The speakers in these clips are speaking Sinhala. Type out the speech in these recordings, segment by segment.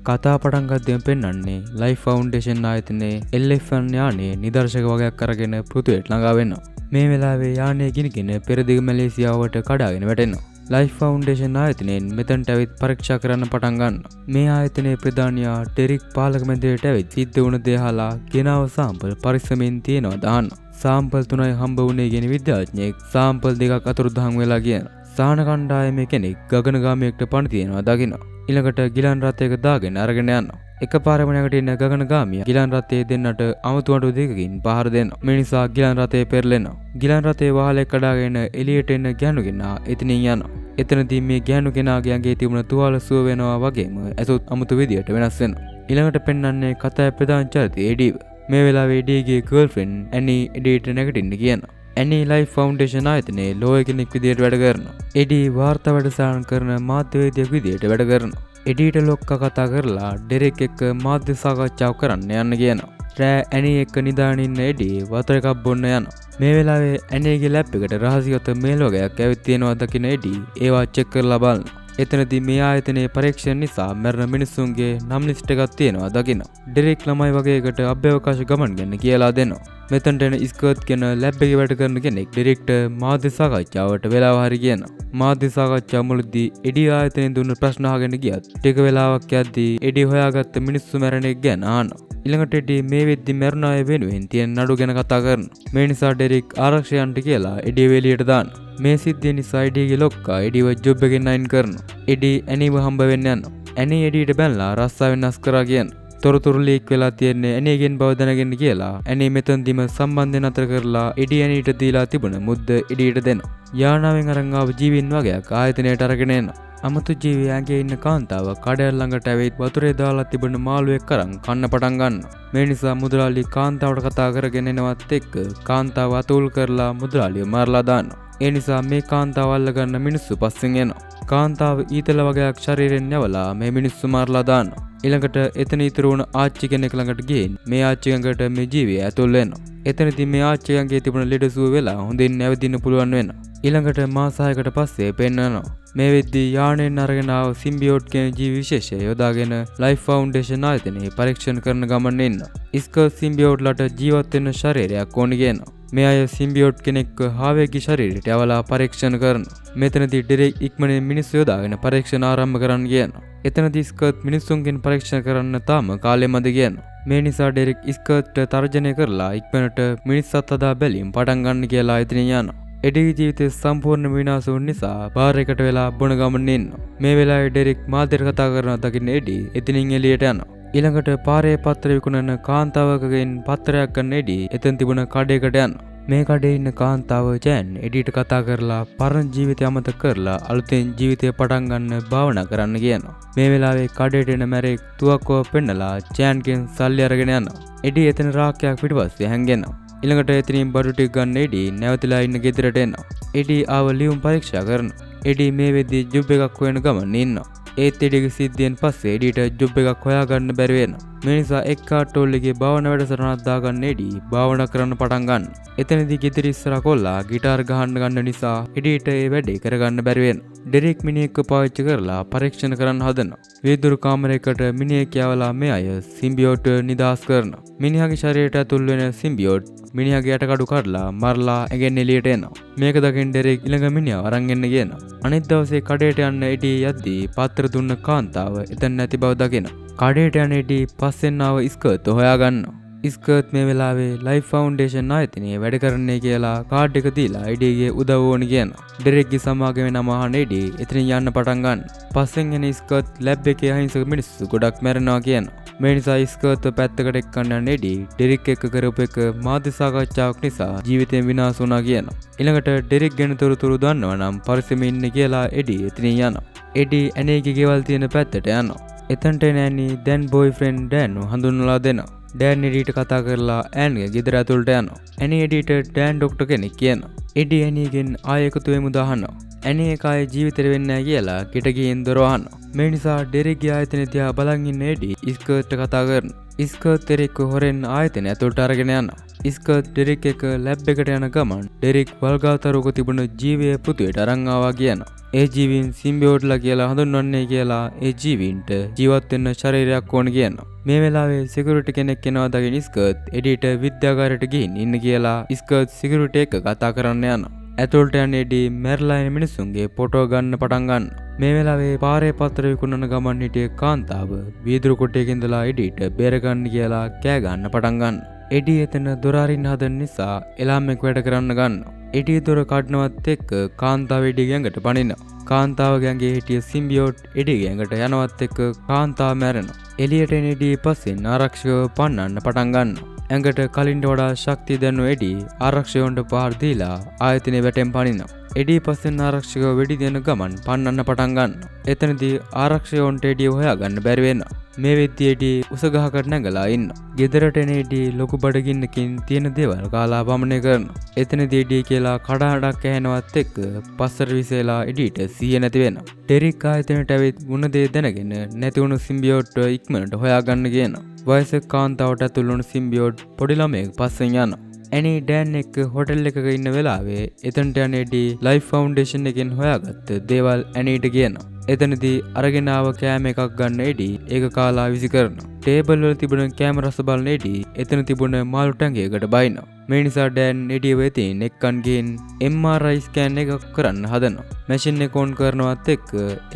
කතා පටන් ගද්දීම පෙන්වන්නේ ලයිෆ් ෆවුන්ඩේෂන් ආයතනයේ LF1 යානයේ නිදර්ශක වගයක් අරගෙන පෘථිවියට ළඟා වෙනවා. මේ වෙලාවේ යානය ගිනිගෙන පෙරදිග මැලේසියාවට කඩාගෙන වැටෙනවා. ලයිෆ් ෆවුන්ඩේෂන් ආයතනයෙන් මෙතනට ඇවිත් පරීක්ෂා කරන්න පටන් ගන්නවා. මේ ආයතනයේ ප්‍රධානියා ඩෙරික් පාලක මැදිරියට ඇවිත් සිද්ධ වුණ දේ අහලා ගෙනාව සාම්පල් පරිස්සමෙන් තියනවා දානවා. සාම්පල් 3යි හම්බ වුණේ කියන විද්‍යාඥයෙක් සාම්පල් 2ක් අතුරුදහන් වෙලා කියන. සාහන කණ්ඩායමේ කෙනෙක් ගගනගාමියෙක්ට පණ තියනවා දකිනවා. ඊළඟට ගිලන් රථයක දාගෙන අරගෙන යනවා. එකපාරම නැගිටින ගගනගාමියා ගිලන් රථයේ දෙන්නට අමුතුවඩු දෙකකින් පහර දෙනවා. මේ නිසා ගිලන් රථය පෙරලෙනවා. ගිලන් රථයේ වාහලයක් කඩාගෙන එළියට එන ගැහණුගෙනා එතනින් යනවා. එතනදී මේ ගැහණුගෙනාගේ ඇඟේ තිබුණ තුවාල සුව වෙනවා වගේම ඇසුත් අමුතු විදියට වෙනස් වෙනවා. ඊළඟට පෙන්වන්නේ කතාවේ ප්‍රධාන චරිතය එඩීව. මේ වෙලාවේ එඩීගේ ගර්ල්ෆ්‍රෙන්ඩ් ඇනි එඩීට නැගිටින්න කියනවා. ඇනි ලයිෆ් ෆවුන්ඩේෂන් ආයතනයේ ලෝය කෙනෙක් විදියට වැඩ කරනවා. එඩී වාර්තා වැඩසටහන් කරන මාධ්‍යවේදියෙක් විදියට වැඩ කරනවා. එඩීට ලොක්කා කතා කරලා ඩෙරෙක් එක්ක මාධ්‍ය සාකච්ඡාවක් කරන්න යන්න කියනවා. රෑ ඇනි එක්ක නිදාගෙන ඉන්න එඩී වතුර එකක් බොන්න යනවා. මේ වෙලාවේ ඇනිගේ ලැබ් එකට රහසිගත මේල් වගයක් ඇවිත් තියෙනවා දකින එඩී ඒවා චෙක් කරලා බලනවා. එතනදී මේ ආයතනයේ පරීක්ෂණ නිසා මැරෙන මිනිස්සුන්ගේ නම් ලිස්ට් එකක් තියෙනවා දකිනවා. ඩෙරෙක් ළමයි වගේ එකට අභ්‍යවකාශ ගමන් ගන්න කියලා දෙනවා. මෙතනට එන ස්කර්ට් කියන ලැබ් එකේ වැඩ කරන කෙනෙක් ඩිරෙක්ට් මාධ්‍ය සාකච්ඡාවට වෙලාව හරි කියනවා. මාධ්‍ය සාකච්ඡාව මුලදී එඩී ආයතනයෙන් දුන්න ප්‍රශ්න අහගෙන ගියත් ටික වෙලාවක් යද්දී එඩී හොයාගත්ත මිනිස්සු මැරෙන එක ගැන අහනවා. ඊළඟට එඩී මේ වෙද්දි මැරුණ අය වෙනුවෙන් තියෙන නඩු ගැන කතා කරනවා. මේ නිසා ඩෙරික් ආරක්ෂකයන්ට කියලා එඩී එළියට දානවා. මේ සිද්ධිය නිසා එඩීගේ ලොක්කා එඩීව ජොබ් එකෙන් අයින් කරනවා. එඩී ඇනිව හම්බ වෙන්න යනවා. ඇනි එඩීට බැනලා රස්සා වෙනස් කරා කියනවා. තොරතුරු ලීක් වෙලා තියෙන්නේ ඇනිගෙන් බව දැනගෙන කියලා ඇනි මෙතනදිම සම්බන්ධය නතර කරලා එඩී ඇනිට දීලා තිබුණ මුද්ද එඩීට දෙනවා. යානාවෙන් අරන් ආව ජීවීන් වගේක් ආයතනයට අරගෙන එනවා. අමුතු ජීවී ඇඟේ ඉන්න කාන්තාව කඩයල් ළඟට ඇවිත් වතුරේ දාලා තිබුණ මාළුවෙක් අරන් කන්න පටන් ගන්නවා. මේ නිසා මුදලාලි කාන්තාවට කතා කරගෙන එනවත් එක්ක කාන්තාව අතූල් කරලා මුදලාලිව මාරලා දානවා. ඒ නිසා මේ කාන්තාව අල්ලගන්න මිනිස්සු පස්සෙන් එනවා. කාන්තාව ඊතල වගේක් ශරීරයෙන් යවලා මේ මිනිස්සු මාරලා දානවා. ඊළඟට එතන ඉතුරු වුණ ආච්චි කෙනෙක් ළඟට ගිහින් මේ ආච්චි ළඟට මේ ජීවිය ඇතුල් වෙනවා. එතනදී මේ ආච්චි ළඟේ තිබුණ ලෙඩ සුව වෙලා හොඳින් නැවතින්න පුළුවන් වෙනවා. ඊළඟට මාස 6කට පස්සේ පෙන්නනවා. මේ වෙද්දී යානෙන් අරගෙන ආව සිම්බියෝට් කියන ජීවි විශේෂය යොදාගෙන ලයිෆ් ෆවුන්ඩේෂන් ආයතනයේ පරීක්ෂණ කරන ගමන් ඉන්න. ඉස්කර් සිම්බියෝට්ලට ජීවත් වෙන්න ශරීරයක් ඕනි කියනවා. මේ අය සිම්බියෝට් කෙනෙක්ව හාවේගේ ශරීරයට යවලා පරීක්ෂණ කරනවා. මෙතනදී ඩිරෙක් ඉක්මනින් මිනිස්සු යොදාගෙන පරීක්ෂණ ආරම්භ කරන්න කියනවා. එතනදී ස්කර්ට් මිනිස්සුන්ගෙන් පරීක්ෂණ කරන්න තාම කාලෙ මදි කියනවා. මේ නිසා ඩෙරික් ස්කර්ට්ට තර්ජනය කරලා ඉක්මනට මිනිස්සුත් අදා බැලීම් පටන් ගන්න කියලා එතනින් යනවා. එඩීගේ ජීවිතේ සම්පූර්ණ විනාශ වුන නිසා බාර් එකට වෙලා බොන ගමන් ඉන්නවා. මේ වෙලාවේ ඩෙරික් මාධ්‍යට කතා කරනවා දකින්න එඩී එතනින් එළියට යනවා. ඊළඟට පාරේ පත්‍ර විකුණන කාන්තාවකගෙන් පත්‍රයක් ගන්න එඩී එතන තිබුණ කඩේකට යනවා. මේ කඩේ ඉන්න කාන්තාව ජෑන් එඩීට කතා කරලා පරණ ජීවිතය අමතක කරලා අලුතෙන් ජීවිතය පටන් ගන්න භාවනා කරන්න කියනවා. මේ වෙලාවේ කඩේට එන මැරෙක් තුවක්කුව පෙන්නලා ජෑන්ගෙන් සල්ලි අරගෙන යනවා. එඩී එතන රාක්කයක් පිටිපස්සේ හැංගෙනවා. ඊළඟට එතනින් බඩු ටික ගන්න එඩී නැවතිලා ඉන්න ගෙදරට එනවා. එඩී ආව ලියුම් පරීක්ෂා කරනවා. එඩී මේ වෙද්දී ජොබ් එකක් හොයන ගමන් ඉන්නවා. ඒත් එඩීගේ සිද්ධියෙන් පස්සේ එඩීට ජොබ් එකක් හොයාගන්න බැරි වෙනවා. මේ නිසා එක් කාටෝල් එකේ භාවනා වැඩසටහනක් දාගන්න එඩී භාවනා කරන්න පටන් ගන්නවා. එතනදී ගෙදර ඉස්සරහ කොල්ලා ගිටාර් ගහන්න නිසා එඩීට ඒ වැඩේ කරගන්න බැරි වෙනවා. ඩෙරික් මිනිහෙක්ව පාවිච්චි කරලා පරීක්ෂණ කරන්න හදනවා. වීදුරු කාමරයකට මිනිහෙක් යවලා මේ අය සිම්බියෝට් නිදාස් කරනවා. මිනිහාගේ ශරීරයට ඇතුල් වෙන සිම්බියෝට් මිනිහාගේ යටකඩු කඩලා මරලා ඇගෙන් එළියට එනවා. මේක දකින ඩෙරික් ඊළඟ මිනිහා අරන් එන්න කියනවා. අනිත් දවසේ කඩේට යන්න එඩී යද්දී පත්‍ර දුන්න කාන්තාව එතන නැති බව දකිනවා. කඩේට යන එඩී පස්සෙන් ආව ස්කර්ට් හොයා ගන්නවා. ස්කර්ට් මේ වෙලාවේ ලයිෆ් ෆවුන්ඩේෂන් ආයතනයේ වැඩ කරන්නේ කියලා කාඩ් එක දීලා එඩීගේ උදව් ඕනි කියනවා. ඩෙරෙක්ගේ සමාගමේ නම අහන එඩී එතනින් යන්න පටන් ගන්නවා. පස්සෙන් එන ස්කර්ට් ලැබ් එකේ අහිංසක මිනිස්සු ගොඩක් මැරෙනවා කියනවා. මේ නිසා ස්කර්ට් පැත්තකට එක්කන්න යන එඩී ඩෙරික් එක්ක කරපු එක මාධ්‍ය සාකච්ඡාවක් නිසා ජීවිතයෙන් විනාශ වුණා කියනවා. ඊළඟට ඩෙරික් ගැන තොරතුරු දන්නවා නම් පරිස්සමෙන් ඉන්න කියලා එඩී එතනින් යනවා. එඩී ඇනේගේ ගෙවල් තියෙන පැත්තට යනවා. එතනට එන ඇනි දැන් බොයිෆ්‍රෙන්ඩ් ඩෑන්ව හඳුන්වලා දෙනවා. ඩෑන් එඩීට කතා කරලා ඇන්ගේ ගෙදර ඇතුළට යනවා. ඇනි එඩීට ඩෑන් ඩොක්ටර් කෙනෙක් කියනවා. එඩී ඇනිගෙන් ආයෙ එකතු වෙමු දාහනවා. ඇනි එක ආයෙ ජීවිතේට වෙන්නේ නැහැ කියලා ගෙට ගිහින් දොර වහනවා. මේ නිසා ඩෙරික්ගේ ආයතනය තියා බලන් ඉන්න එඩී ස්කර්ට්ට කතා කරනවා. ස්කර්ට් ඩෙරික් හොරෙන් ආයතනය ඇතුළට අරගෙන යනවා. ස්කර්ට් ඩෙරික් එක ලැබ් එකට යන ගමන් ඩෙරික් වල්ගාතරුක තිබුණ ජීවය පෘථිවියට අරන් ආවා කියනවා. ඒ ජීවීන් සිම්බියෝට්ලා කියලා හඳුන්වන්නේ කියලා ඒ ජීවීන්ට ජීවත් වෙන්න ශරීරයක් ඕන කියනවා. මේ වෙලාවේ සිකියුරිටි කෙනෙක් එනවා දකින ස්කර්ට් එඩීට විද්‍යාගාරයට ගිහින් ඉන්න කියලා ස්කර්ට් සිකියුරිටි එක්ක කතා කරන්න යනවා. ඇතුළට යන එඩී මැරිලා එන මිනිස්සුන්ගේ ෆොටෝ ගන්න පටන් ගන්නවා. මේ වෙලාවේ පාරේ පත්‍ර විකුණන ගමන් හිටිය කාන්තාව වීදුරු කොටයක ඉඳලා එඩීට බේරගන්න කියලා කෑ ගන්න පටන් ගන්නවා. එඩී එතන දොර අරින්න හදන නිසා එලාමෙක් වැඩ කරන්න ගන්නවා. එඩී දොර කඩනවත් එක්ක කාන්තාව එඩීගේ ඇඟට පනිනවා. කාන්තාවගේ ඇඟේ හිටිය සිම්බියෝට් එඩීගේ ඇඟට යනවත් එක්ක කාන්තාව මැරෙනවා. එළියට එන එඩී පස්සෙන් ආරක්ෂකව පන්නන්න පටන් ගන්නවා. ඇඟට කලින්ට වඩා ශක්තිය දැනුව එඩී ආරක්ෂකවන්ට පහර දීලා ආයතනයේ වැටෙන් පනිනවා. එඩී පස්සෙන් ආරක්ෂකව වෙඩි දෙන ගමන් පන්නන්න පටන් ගන්නවා. එතනදී ආරක්ෂකවන්ට එඩී හොයාගන්න බැරි වෙනවා. මේ වෙද්දී එඩී උස ගහකට නැගලා ඉන්නවා. ගෙදරට එන එඩී ලොකු බඩගින්නකින් තියෙන දේවල් කාලා වමනය කරනවා. එතනදී එඩී කියලා කඩහඩක් ඇහෙනවත් එක්ක පස්සට විසෙලා එඩීට සිහිය නැති වෙනවා. ඩෙරික් ආයතනයට ඇවිත් වුණ දේ දැනගෙන නැතිවුණු සිම්බියෝට් ඉක්මනට හොයාගන්න කියනවා. වයසක කාන්තාවට ඇතුළු වුණු සිම්බියෝට් පොඩි ළමයෙක් පස්සෙන් යනවා. ඇනි ඩෑන් එක්ක හොටෙල් එකක ඉන්න වෙලාවේ එතනට යන එඩී ලයිෆ් ෆවුන්ඩේෂන් එකෙන් හොයාගත්ත දේවල් ඇනීට කියනවා. එතනදී අරගෙන ආව කෑම එකක් ගන්න එඩී ඒක කාලා විසි කරනවා. ටේබල් වල තිබුණ කෑම රස බලන එඩී එතන තිබුණ මාළු ටැංගයකට බයිනවා. මේ නිසා ඩෑන් එඩීව එතින් එක්කන් ගිහින් MRI ස්කෑන් එකක් කරන්න හදනවා. මැෂින් එක ඔන් කරනවත් එක්ක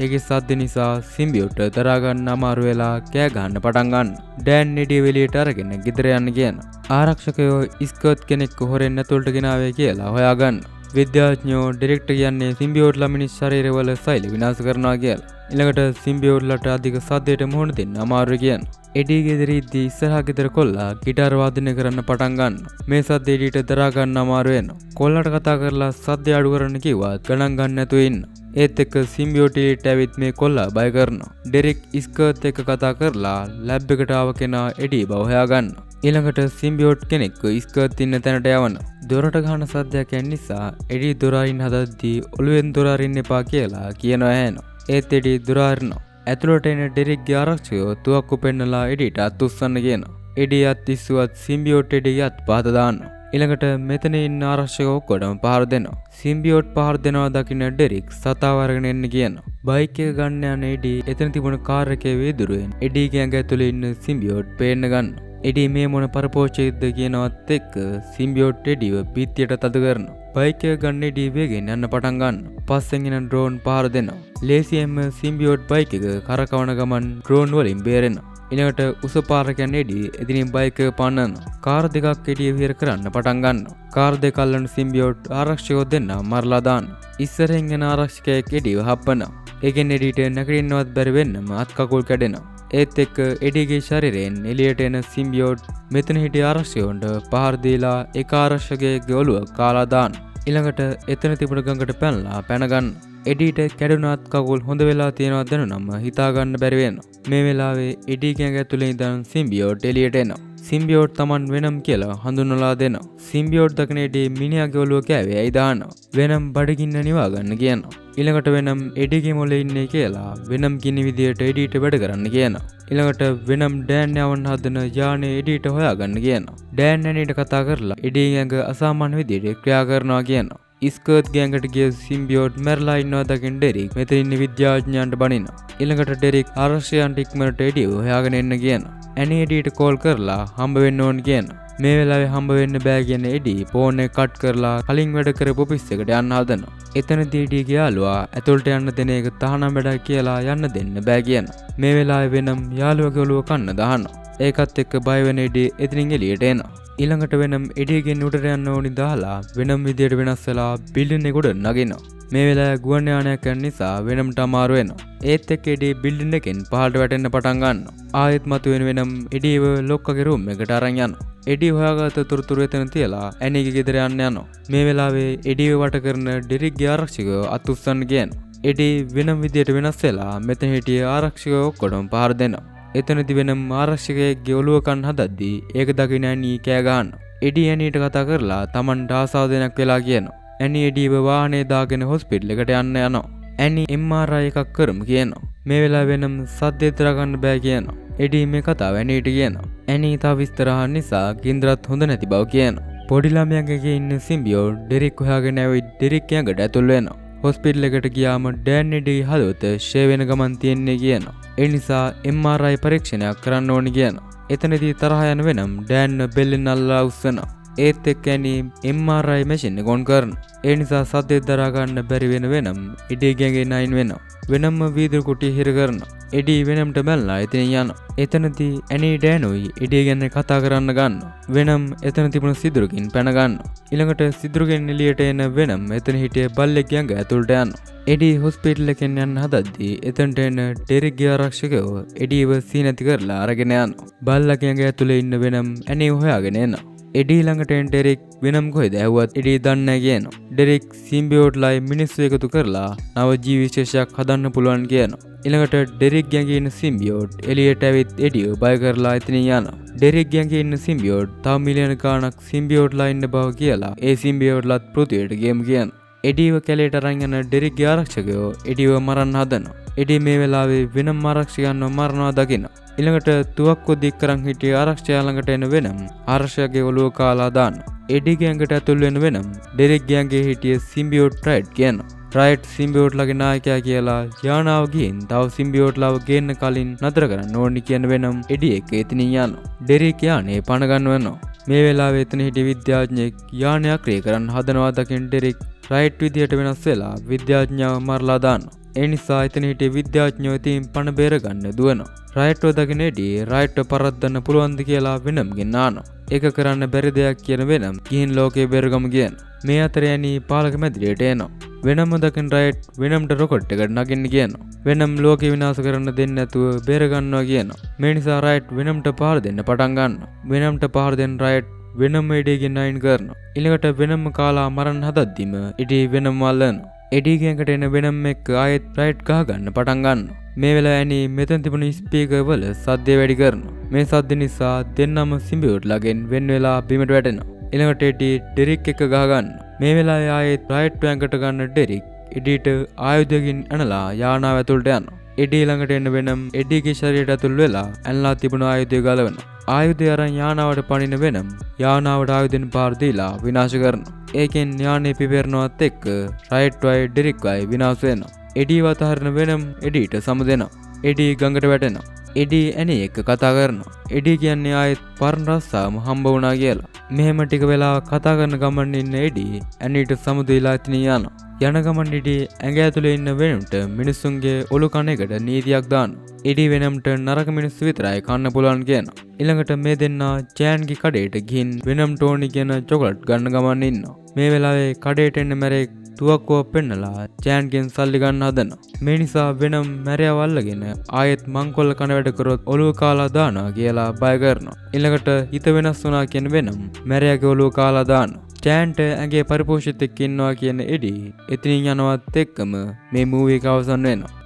ඒකේ සද්ද නිසා සිම්බියෝට් දරා ගන්න අමාරු වෙලා කෑ ගන්න පටන් ගන්නවා. ඩෑන් එඩීව එළියට අරගෙන ගෙදර යන්න කියනවා. ආරක්ෂකයෝ ස්කර්ට් කෙනෙක් හොරෙන් ඇතුළට ගෙනාවේ කියලා හොයාගන්නවා. විද්‍යාඥයෝ ඩිරෙක්ටර් කියන්නේ සිම්බියෝට්ලා මිනිස් ශරීරවල සෛල විනාශ කරනවා කියලා. ඊළඟට සිම්බියෝට්ලාට අධික සද්දයට මුහුණ දෙන්න අමාරුයි කියනවා. එඩී ගෙදරින්දී ඉස්සරහා ගෙදර කොල්ලා ගිටාර වාදනය කරන්න පටන් ගන්නවා. මේ සද්ද එඩීට දරා ගන්න අමාරු වෙනවා. කොල්ලාට කතා කරලා සද්ද අඩු කරන්න කිව්වත් ගණන් ගන්න නැතුව ඉන්නවා. ඒත් එක්ක සිම්බියෝට්ට ඇවිත් මේ කොල්ලා බය කරනවා. ඩෙරික් ස්කර්ට් එක්ක කතා කරලා ලැබ් එකට ආව කෙනා එඩී බව හොයාගන්නවා. ඊළඟට සිම්බියෝට් කෙනෙක් ස්කර්ට් ඉන්න තැනට යවනවා. දොරට ගහන සද්දයක් ඇන් නිසා එඩී දොර අරින්න හදද්දී ඔළුවෙන් දොර අරින්න එපා කියලා කියනවා ඇහෙනවා. ඒත් එඩී දොර අරිනවා. ඇතුළට එන ඩෙරික්ගේ ආරක්ෂකයෝ තුවක්කු පෙන්නලා එඩීට අත් උස්සන්න කියනවා. එඩී අත් ඉස්සුවත් සිම්බියෝට් එඩීගේ අත් පහත දාන්නවා. ඊළඟට මෙතන ඉන්න ආරක්ෂකයෝ ඔක්කොටම පහර දෙනවා. සිම්බියෝට් පහර දෙනවා දකින්න ඩෙරික් සතාව අරගෙන එන්න කියනවා. බයික් එක ගන්න යන එඩී එතන තිබුණ කාර් එකේ වීදුරුවෙන් එඩීගේ ඇඟ ඇතුලේ ඉන්න සිම්බියෝට් පේන්න ගන්නවා. එඩී මේ මොන පරපෝෂයක්ද කියනවත් එක්ක සිම්බියෝට් එඩීව පිටියට තද කරනවා. බයික් එක ගන්න එඩී වේගෙන් යන්න පටන් ගන්නවා. පස්සෙන් එන ඩ්‍රෝන් පහර දෙනවා. ලේසියෙන්ම සිම්බියෝට් බයික් එක කරකවන ගමන් ඩ්‍රෝන් වලින් බේරෙනවා. ඊළඟට උස පාරක යන එඩී එදිනින් බයික් එක පන්නනවා. කාර් දෙකක් එඩිය විහිර කරන්න පටන් ගන්නවා. කාර් දෙක අල්ලන සිම්බියෝට් ආරක්ෂකයෝ දෙන්න මරලා දානවා. ඉස්සරහින් එන ආරක්ෂකයෙක් එඩීව හප්පනවා. ඒකෙන් එඩීට නැගිටින්නවත් බැරි වෙන්නම අත් කකුල් කැඩෙනවා. ඒත් එක්ක එඩීගේ ශරීරයෙන් එළියට එන සිම්බියෝට් මෙතන හිටිය ආරක්ෂකයන්ට පහර දීලා එක ආරක්ෂකයෙක්ගේ ඔළුව කාලා දානවා. ඊළඟට එතන තිබුණ ගඟට පැනලා පැන ගන්න. එඩීට කැඩුණත් කකුල් හොඳ වෙලා තියෙනවා දැනුනම හිතා ගන්න බැරි වෙනවා. මේ වෙලාවේ එඩීගේ ඇඟ ඇතුලේ ඉඳන් සිම්බියෝට් එළියට එනවා. සිම්බියෝට් Taman වෙනම් කියලා හඳුන්වලා දෙනවා. සිම්බියෝට් දකින එඩී මිනිහාගේ ඔළුව කෑවේ ඇයි දානවා. වෙනම් බඩගින්න නිවා ගන්න කියනවා. ඊළඟට වෙනම් එඩීගේ මොලේ ඉන්නේ කියලා වෙනම් කිනි විදියට එඩීට වැඩ කරන්න කියනවා. ඊළඟට වෙනම් ඩෑන් යවන්න හදන යානේ එඩීට හොයාගන්න කියනවා. ඩෑන් ඇනීට කතා කරලා එඩීගේ ඇඟ අසාමාන්‍ය විදියට ක්‍රියා කරනවා කියනවා. ස්කර්ට් ගෑඟට ගිය සිම්බියෝට් මැරලා ඉන්නවා දකින ඩෙරික් මෙතන ඉන්න විද්‍යාඥයන්ට බනිනවා. ඊළඟට ඩෙරික් ආරක්ෂකයන්ට ඉක්මනට එඩීව හොයාගෙන එන්න කියනවා. ඇනී එඩීට කෝල් කරලා හම්බ වෙන්න ඕන කියනවා. මේ වෙලාවේ හම්බ වෙන්න බෑ කියන එඩී ෆෝන් එක කට් කරලා කලින් වැඩ කරපු ඔෆිස් එකට යන්න හදනවා. එතනදී එඩීගේ යාළුවා ඇතුළට යන්න දෙන එක තහනම් වැඩක් කියලා යන්න දෙන්න බෑ කියනවා. මේ වෙලාවේ වෙනම් යාළුවගේ ඔළුව කන්න දානවා. ඒකත් එක්ක බය වෙන එඩී එතනින් එළියට එනවා. ඊළඟට වෙනම් එඩීගෙන් උඩට යන්න ඕනි දාලා වෙනම් විදියට වෙනස් වෙලා බිල්ඩින් එක උඩ නගිනවා. මේ වෙලාවේ ගුවන් යානයක් යන නිසා වෙනම්ට අමාරු වෙනවා. ඒත් එක්ක එඩී බිල්ඩින් එකෙන් පහළට වැටෙන්න පටන් ගන්නවා. ආයෙත් මතුවෙන වෙනම් එඩීව ලොක්කගේ රූම් එකට අරන් යනවා. එඩී හොයාගත්ත තොරතුරු එතන තියලා ඇනීගේ ගෙදර යන්න යනවා. මේ වෙලාවේ එඩීව වට කරන ඩෙරික්ගේ ආරක්ෂකයෝ අත් උස්සන්න කියනවා. එඩී වෙනම් විදියට වෙනස් වෙලා මෙතන හිටිය ආරක්ෂකයෝ ඔක්කොටම පහර දෙනවා. එතනදි වෙනම් ආරක්ෂකයෙක්ගේ ඔළුව කන්න හදද්දී ඒක දකින ඇනී කෑ ගහනවා. එඩී ඇනීට කතා කරලා Tamanට ආසාදනයක් වෙලා කියනවා. ඇනී එඩීව වාහනේ දාගෙන හොස්පිටල් එකට යන්න යනවා. ඇනී MRI එකක් කරමු කියනවා. මේ වෙලාව වෙනම් සද්දේ දරා ගන්න බෑ කියනවා. එඩී මේ කතාව ඇනීට කියනවා. ඇනී තව විස්තරහන් නිසා ගින්දරත් හොඳ නැති බව කියනවා. පොඩි ළමයාගේ ඉන්න සිම්බියෝ ඩෙරික් හොයාගෙන ඇවිත් ඩෙරික් යඟට ඇතුල් වෙනවා. හොස්පිටල් එකට ගියාම ඩෑන් එඩී හදවත ෂේ වෙන ගමන් තියෙන්නේ කියනවා. ඒ නිසා MRI පරීක්ෂණයක් කරන්න ඕනි කියනවා. එතනදී තරහ යන වෙනම් ඩෑන් බෙල්ලෙන් අල්ලලා උස්සනවා. ඒත් එක්ක ඇනී MRI මැෂින් එක ඔන් කරනවා. ඒ නිසා සද්දෙත් දරා ගන්න බැරි වෙනම් එඩී ගෑගේ නයින් වෙනවා. වෙනම්ම වීදුරු කුටි හිර කරනවා. එඩී වෙනම්ට බැලලා එතනින් යනවා. එතනදී ඇනී ඩෑනුයි එඩී ගැන කතා කරන්න ගන්නවා. වෙනම් එතන තිබුණු සිදුරුකින් පැන ගන්නවා. ඊළඟට සිදුරුගෙන් එළියට එන වෙනම් එතන හිටිය බල්ලෙක් යඟ ඇතුළට යනවා. එඩී හොස්පිටල් එකෙන් යන්න හදද්දී එතනට එන ඩෙරික්ගේ ආරක්ෂකයෝ එඩීව සීනති කරලා අරගෙන යනවා. බල්ලගේ යඟ ඇතුලේ ඉන්න වෙනම් ඇනී හොයාගෙන එනවා. එඩී ළඟට එන ඩෙරික් වෙනම් කොහෙද ඇහුවත් එඩී දන්නේ නැහැ කියනවා. ඩෙරික් සිම්බියෝට්ලයි මිනිස්සු එකතු කරලා නව ජීවි විශේෂයක් හදන්න පුළුවන් කියනවා. ඊළඟට ඩෙරික් ගෑගේ ඉන්න සිම්බියෝට් එළියට ඇවිත් එඩීව බය කරලා එතනින් යනවා. ඩෙරික් ගෑගේ ඉන්න සිම්බියෝට් තව මිලියන ගාණක් සිම්බියෝට්ලා ඉන්න බව කියලා ඒ සිම්බියෝට්ලත් පෘථිවියට ගේමු කියනවා. එඩීව කැලේට අරන් යන ඩෙරික්ගේ ආරක්ෂකයෝ එඩීව මරන්න හදනවා. එඩී මේ වෙලාවේ වෙනම් ආරක්ෂකයන්ව මරනවා දකිනවා. ඊළඟට තුවක්කුව දික් කරන් හිටිය ආරක්ෂකයා ළඟට එන වෙනම් ආරක්ෂකයාගේ ඔළුව කාලා දානවා. එඩීගේ ඇඟට ඇතුල් වෙන වෙනම් ඩෙරික්ගේ ඇඟේ හිටිය සිම්බියෝට් රයිට් කියනවා. රයිට් සිම්බියෝට්ලාගේ නායකයා කියලා යානාව ගිහින් තව සිම්බියෝට්ලාව ගේන්න කලින් නතර කරන්න ඕනි කියන වෙනම් එඩී එක්ක එතනින් යනවා. ඩෙරික් යානේ පණ ගන්නවනවා. මේ වෙලාවේ එතන හිටිය විද්‍යාඥයෙක් යානය ක්‍රියා කරන්න හදනවා දකින ඩෙරික් රයිට් විදියට වෙනස් වෙලා විද්‍යාඥයව මරලා දානවා. ඒ නිසා එතන හිටිය විද්‍යාඥයෝ ඉතින් පණ බේර ගන්න දුවනවා. රයිට්ව දකින එඩී රයිට්ව පරද්දන්න පුළුවන්ද කියලා වෙනම්ගෙන් අහනවා. ඒක කරන්න බැරි දෙයක් කියන වෙනම් ගිහින් ලෝකේ බේරගමු කියන. මේ අතරේ ඇනී පාලක මැදිරියට එනවා. වෙනම්ම දකින රයිට් වෙනම්ට රොකට් එකට නගින්න කියනවා. වෙනම් ලෝකේ විනාශ කරන්න දෙන්නේ නැතුව බේර ගන්නවා කියනවා. මේ නිසා රයිට් වෙනම්ට පහර දෙන්න පටන් ගන්නවා. වෙනම්ට පහර දෙන රයිට් වෙනම් එඩීගෙන් නයින් කරනවා. ඊළඟට වෙනම්ම කාලා මරන්න හදද්දිම එඩී වෙනම්ව අල්ලනවා. එඩීගේ ඇඟට එන වෙනම් එක්ක ආයෙත් රයිට් ගහ ගන්න පටන් ගන්නවා. මේ වෙලාවේ ඇනී මෙතන තිබුණු ස්පීකර් වල සද්දය වැඩි කරනවා. මේ සද්ද නිසා දෙන්නම සිම්බියෝට්ලාගෙන් වෙන් වෙලා බිමට වැටෙනවා. ඊළඟට එඩී ඩෙරික් එක්ක ගහ ගන්නවා. මේ වෙලාවේ ආයෙත් රයිට් ඇඟට ගන්න ඩෙරික් එඩීට ආයුධයකින් අනලා යානාව ඇතුළට යනවා. එඩී ළඟට එන වෙනම් එඩීගේ ශරීරයට ඇතුල් වෙලා ඇනලා තිබුණු ආයුධය ගලවනවා. ආයුධය අරන් යානාවට පනින වෙනම් යානාවට ආයුධෙන් පාර දීලා විනාශ කරනවා. ඒකෙන් යානේ පිපෙරනවත් එක්ක රයිට් වයි ඩෙරික් වයි විනාශ වෙනවා. එඩී වතහරන වෙනම් එඩීට සමුදෙනවා. එඩී ගඟට වැටෙනවා. එඩී ඇනී එක්ක කතා කරනවා. එඩී කියන්නේ ආයෙත් පරණ රස්සාවම හම්බ වුණා කියලා. මෙහෙම ටික වෙලා කතා කරන ගමන් ඉන්න එඩී ඇනීට සමුදෙලා ඉතින් යනවා. යන ගමන් එඩී ඇඟ ඇතුලේ ඉන්න වෙනම්ට මිනිස්සුන්ගේ ඔලු කන එකට නීතියක් දානවා. එඩී වෙනම්ට නරක මිනිස්සු විතරයි කන්න පුළුවන් කියනවා. ඊළඟට මේ දෙන්නා ජෑන්ගේ කඩේට ගිහින් වෙනම්ට ඕනි කියන චොකලට් ගන්න ගමන් ඉන්නවා. මේ වෙලාවේ කඩේට එන්න මැරෙක් තුවක්කුව පෙන්නලා ජෑන්ගෙන් සල්ලි ගන්න හදනවා. මේ නිසා වෙනම් මැරයව අල්ලගෙන ආයෙත් මංකොල්ල කන වැඩ කරොත් ඔළුව කාලා දානවා කියලා බය කරනවා. ඊළඟට හිත වෙනස් වුණා කියන වෙනම් මැරයාගේ ඔළුව කාලා දානවා. ජෑන්ට ඇගේ පරිපෝෂිතෙක් ඉන්නවා කියන එඩී එතනින් යනවත් එක්කම මේ මූවී එක අවසන් වෙනවා.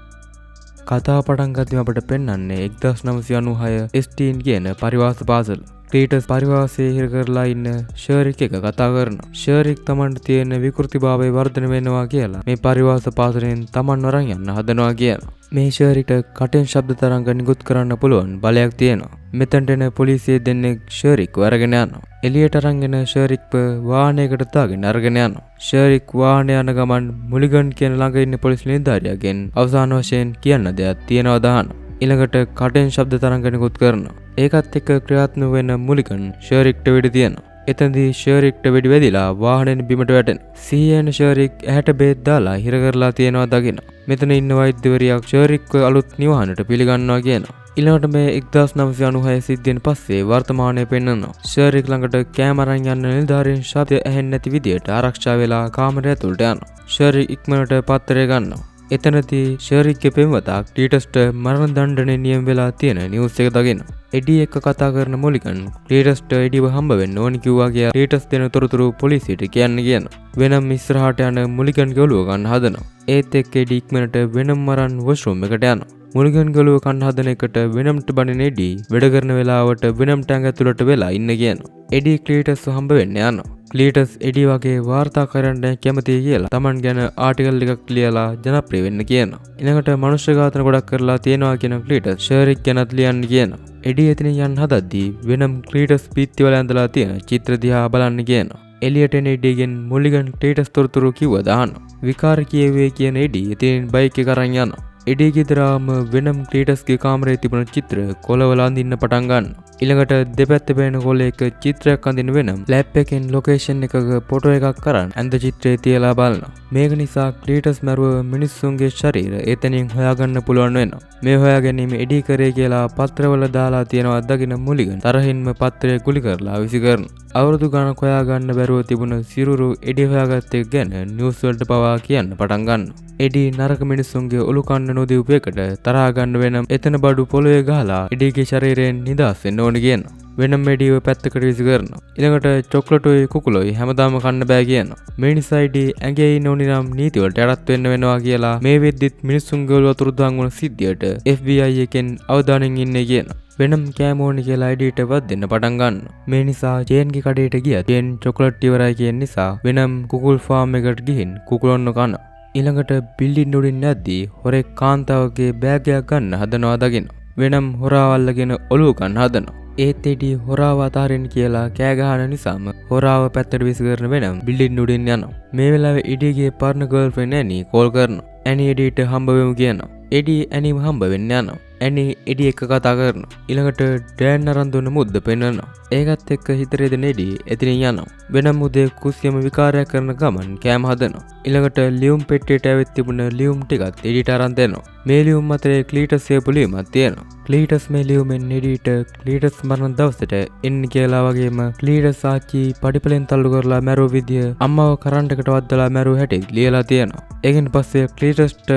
කතාව පටන් ගත්තම අපට පෙන්වන්නේ 1996 ස්ටීන් කියන පරිවාස පාසල. ක්‍රීටස් පරිවාසයේ හිර කරලා ඉන්න ෂර්රික් එක කතා කරනවා. ෂර්රික් තමන්ට තියෙන විකෘතිභාවය වර්ධනය වෙනවා කියලා මේ පරිවාස පාසලෙන් තමන් වරන් යන්න හදනවා කියනවා. මේ ෂර්රික්ට කටෙන් ශබ්ද තරංග නිකුත් කරන්න පුළුවන් බලයක් තියෙනවා. මෙතනට එන පොලිසිය දෙන්නෙක් ෂර්රික්ව අරගෙන යනවා. එළියට අරන්ගෙන ෂර්රික්ව වාහනයකට දාගෙන අරගෙන යනවා. ෂර්රික් වාහනේ යන ගමන් මුලිගන් කියන ළඟ ඉන්න පොලිස් නිලධාරියාගෙන් අවසාන වශයෙන් කියන්න දෙයක් තියෙනවා දානවා. ඊළඟට කටෙන් ශබ්ද තරංග නිකුත් කරනවා. ඒකත් එක්ක ක්‍රියාත්මක වෙන මුලිගන් ෂර්රික්ට වෙඩි තියනවා. එතනදී ෂර්රික්ට වෙඩි වැදිලා වාහනයෙන් බිමට වැටෙනවා. සිහියන ෂර්රික් ඇහැට බේත් දාලා හිර කරලා තියෙනවා දකිනවා. මෙතන ඉන්න වෛද්‍යවරියක් ෂර්රික්ව අලුත් නිවහනට පිළිගන්නවා කියනවා. ඊළඟට මේ 1996 සිද්ධියෙන් පස්සේ වර්තමානයේ පෙන්වනවා. ෂර්රික් ළඟට කැමරාන් යන නිලධාරීන් ශබ්ද ඇහෙන්නේ නැති විදියට ආරක්ෂා වෙලා කාමරය ඇතුළට යනවා. ෂර්රික් ඉක්මනට පත්තරය ගන්නවා. එතනදී ෂර්රික්ගේ පෙම්වතා ක්ලීටස්ට මරණ දණ්ඩනය නියම වෙලා තියෙන නිවුස් එක දකිනවා. එඩී එක්ක කතා කරන මොලිගන් ක්ලීටස්ට එඩීව හම්බ වෙන්න ඕනි කිව්වා කියලා ක්ලීටස් දෙන තොරතුරු පොලිසියට කියන්න කියනවා. වෙනම් ඉස්සරහට යන මොලිගන්ගේ ඔළුව ගන්න හදනවා. ඒත් එක්ක එඩී ඉක්මනට වෙනම් මරන් වොෂ්රූම් එකට යනවා. මුලිගන් ගලුව කන්න හදන එකට වෙනම්ට බනින එඩි වැඩ කරන වෙලාවට වෙනම්ට ඇඟ ඇතුළට වෙලා ඉන්න කියනවා. එඩි ක්ලීටස් හම්බ වෙන්න යනවා. ක්ලීටස් එඩි වගේ වාර්තාකරන්න කැමතියි කියලා Taman ගැන ආටිකල් එකක් ලියලා ජනප්‍රිය වෙන්න කියනවා. ඊළඟට මනුෂ්‍ය ඝාතන ගොඩක් කරලා තියෙනවා කියන ක්ලීටස් ෂර්රික් ගැනත් ලියන්න කියනවා. එඩි එතන යන්න හදද්දී වෙනම් ක්ලීටස් පිටිවල ඇඳලා තියෙන චිත්‍ර දිහා බලන්න කියනවා. එලියට එන එඩිගෙන් මුලිගන් ක්ලීටස් තොරතුරු කිව්ව දානවා. විකාර කියෙවේ කියන එඩි ඉතින් බයික් එක අරන් යනවා. එඩි ගෙදරාම වෙනම් ක්ලීටස්ගේ කාමරේ තිබුණ චිත්‍ර කොළවල අඳින්න පටන් ගන්නවා. ඊළඟට දෙපැත්තේ පේන කොළයක චිත්‍රයක් අඳින වෙනම් ලැප් එකෙන් ලොකේෂන් එකක ෆොටෝ එකක් කරන් ඇඳ චිත්‍රය තියලා බලනවා. මේක නිසා ක්ලීටස් මරුව මිනිස්සුන්ගේ ශරීර එතනින් හොයාගන්න පුළුවන් වෙනවා. මේ හොයා ගැනීම එඩි කරේ කියලා පත්‍රවල දාලා තියෙනවා දකින මුලිගන් තරහින්ම පත්‍රය ගුලි කරලා විසි කරනවා. අවුරුදු ගණන් හොයාගන්න බැරුව තිබුණ සිරුරු එඩි හොයාගත්ත එක ගැන නිවුස් වලට පවා කියන්න පටන් ගන්නවා. එඩි නරක මිනිස්සුන්ගේ ඔලු කන්න නොදීපු එකට තරහා ගන්න වෙනම් එතන බඩු පොළවේ ගහලා එඩිගේ ශරීරයෙන් නිදහස් වෙන්න ඕන කියනවා. වෙනම් එඩිව පැත්තකට විසි කරනවා. ඊළඟට චොක්ලට්ුයි කුකුලොයි හැමදාම කන්න බෑ කියනවා. මේ නිසා එඩි ඇඟේ ඉන්න ඕනි නම් නීති වලට යටත් වෙන්න වෙනවා කියලා මේ වෙද්දිත් මිනිස්සුන්ගේ ඔලුව අතුරුදහන් වුණ සිද්ධියට FBI එකෙන් අවධානයෙන් ඉන්නේ කියනවා. වෙනම් කෑම ඕනි කියලා එඩිට වත් දෙන්න පටන් ගන්නවා. මේ නිසා චේන්ගේ කඩේට ගියා. චේන් චොක්ලට් ඉවරයි කියන නිසා වෙනම් කුකුල් ෆාම් එකට ගිහින් කුකුලොන්න කනවා. ඊළඟට බිල්ඩින් උඩින් යද්දී හොරෙක් කාන්තාවගේ බෑග් එකක් ගන්න හදනවා දකින්න. වෙනම් හොරාව අල්ලගෙන ඔලුව ගන්න හදනවා. ඒත් එඩි හොරාව අතාරින්න කියලා කෑ ගහන නිසාම හොරාව පැත්තට විසි කරන වෙනම් බිල්ඩින් උඩින් යනවා. මේ වෙලාවේ එඩිගේ පර්ණ ගර්ල්ෆ්‍රෙන්ඩ් ඇනි කෝල් කරනවා. ඇනි එඩිට හම්බ වෙමු කියනවා. එඩි ඇනිව හම්බ වෙන්න යනවා. ඇනි එඩි එක්ක කතා කරනවා. ඊළඟට ඩෑන් අරන් දුන්න මුද්ද පෙන්වනවා. ඒකත් එක්ක හිතරේ දෙන එඩි එතනින් යනවා. වෙනම් මුදේ කුස්සියම විකාරයක් කරන ගමන් කෑම හදනවා. ඊළඟට ලියුම් පෙට්ටියට ඇවිත් තිබුණ ලියුම් ටිකත් එඩිට අරන් දෙනවා. මේ ලියුම් අතරේ ක්ලීටස් කියපු ලියුමක් තියෙනවා. ක්ලීටස් මේ ලියුමෙන් එඩිට ක්ලීටස් මරණ දවසට එන්න කියලා වගේම ක්ලීටස් ආච්චි පඩිපලෙන් තල්ලු කරලා මැරුව විදිය අම්මව කරන්ට් එකට වද්දලා මැරුව හැටි ලියලා තියෙනවා. ඒකෙන් පස්සේ ක්ලීටස්ට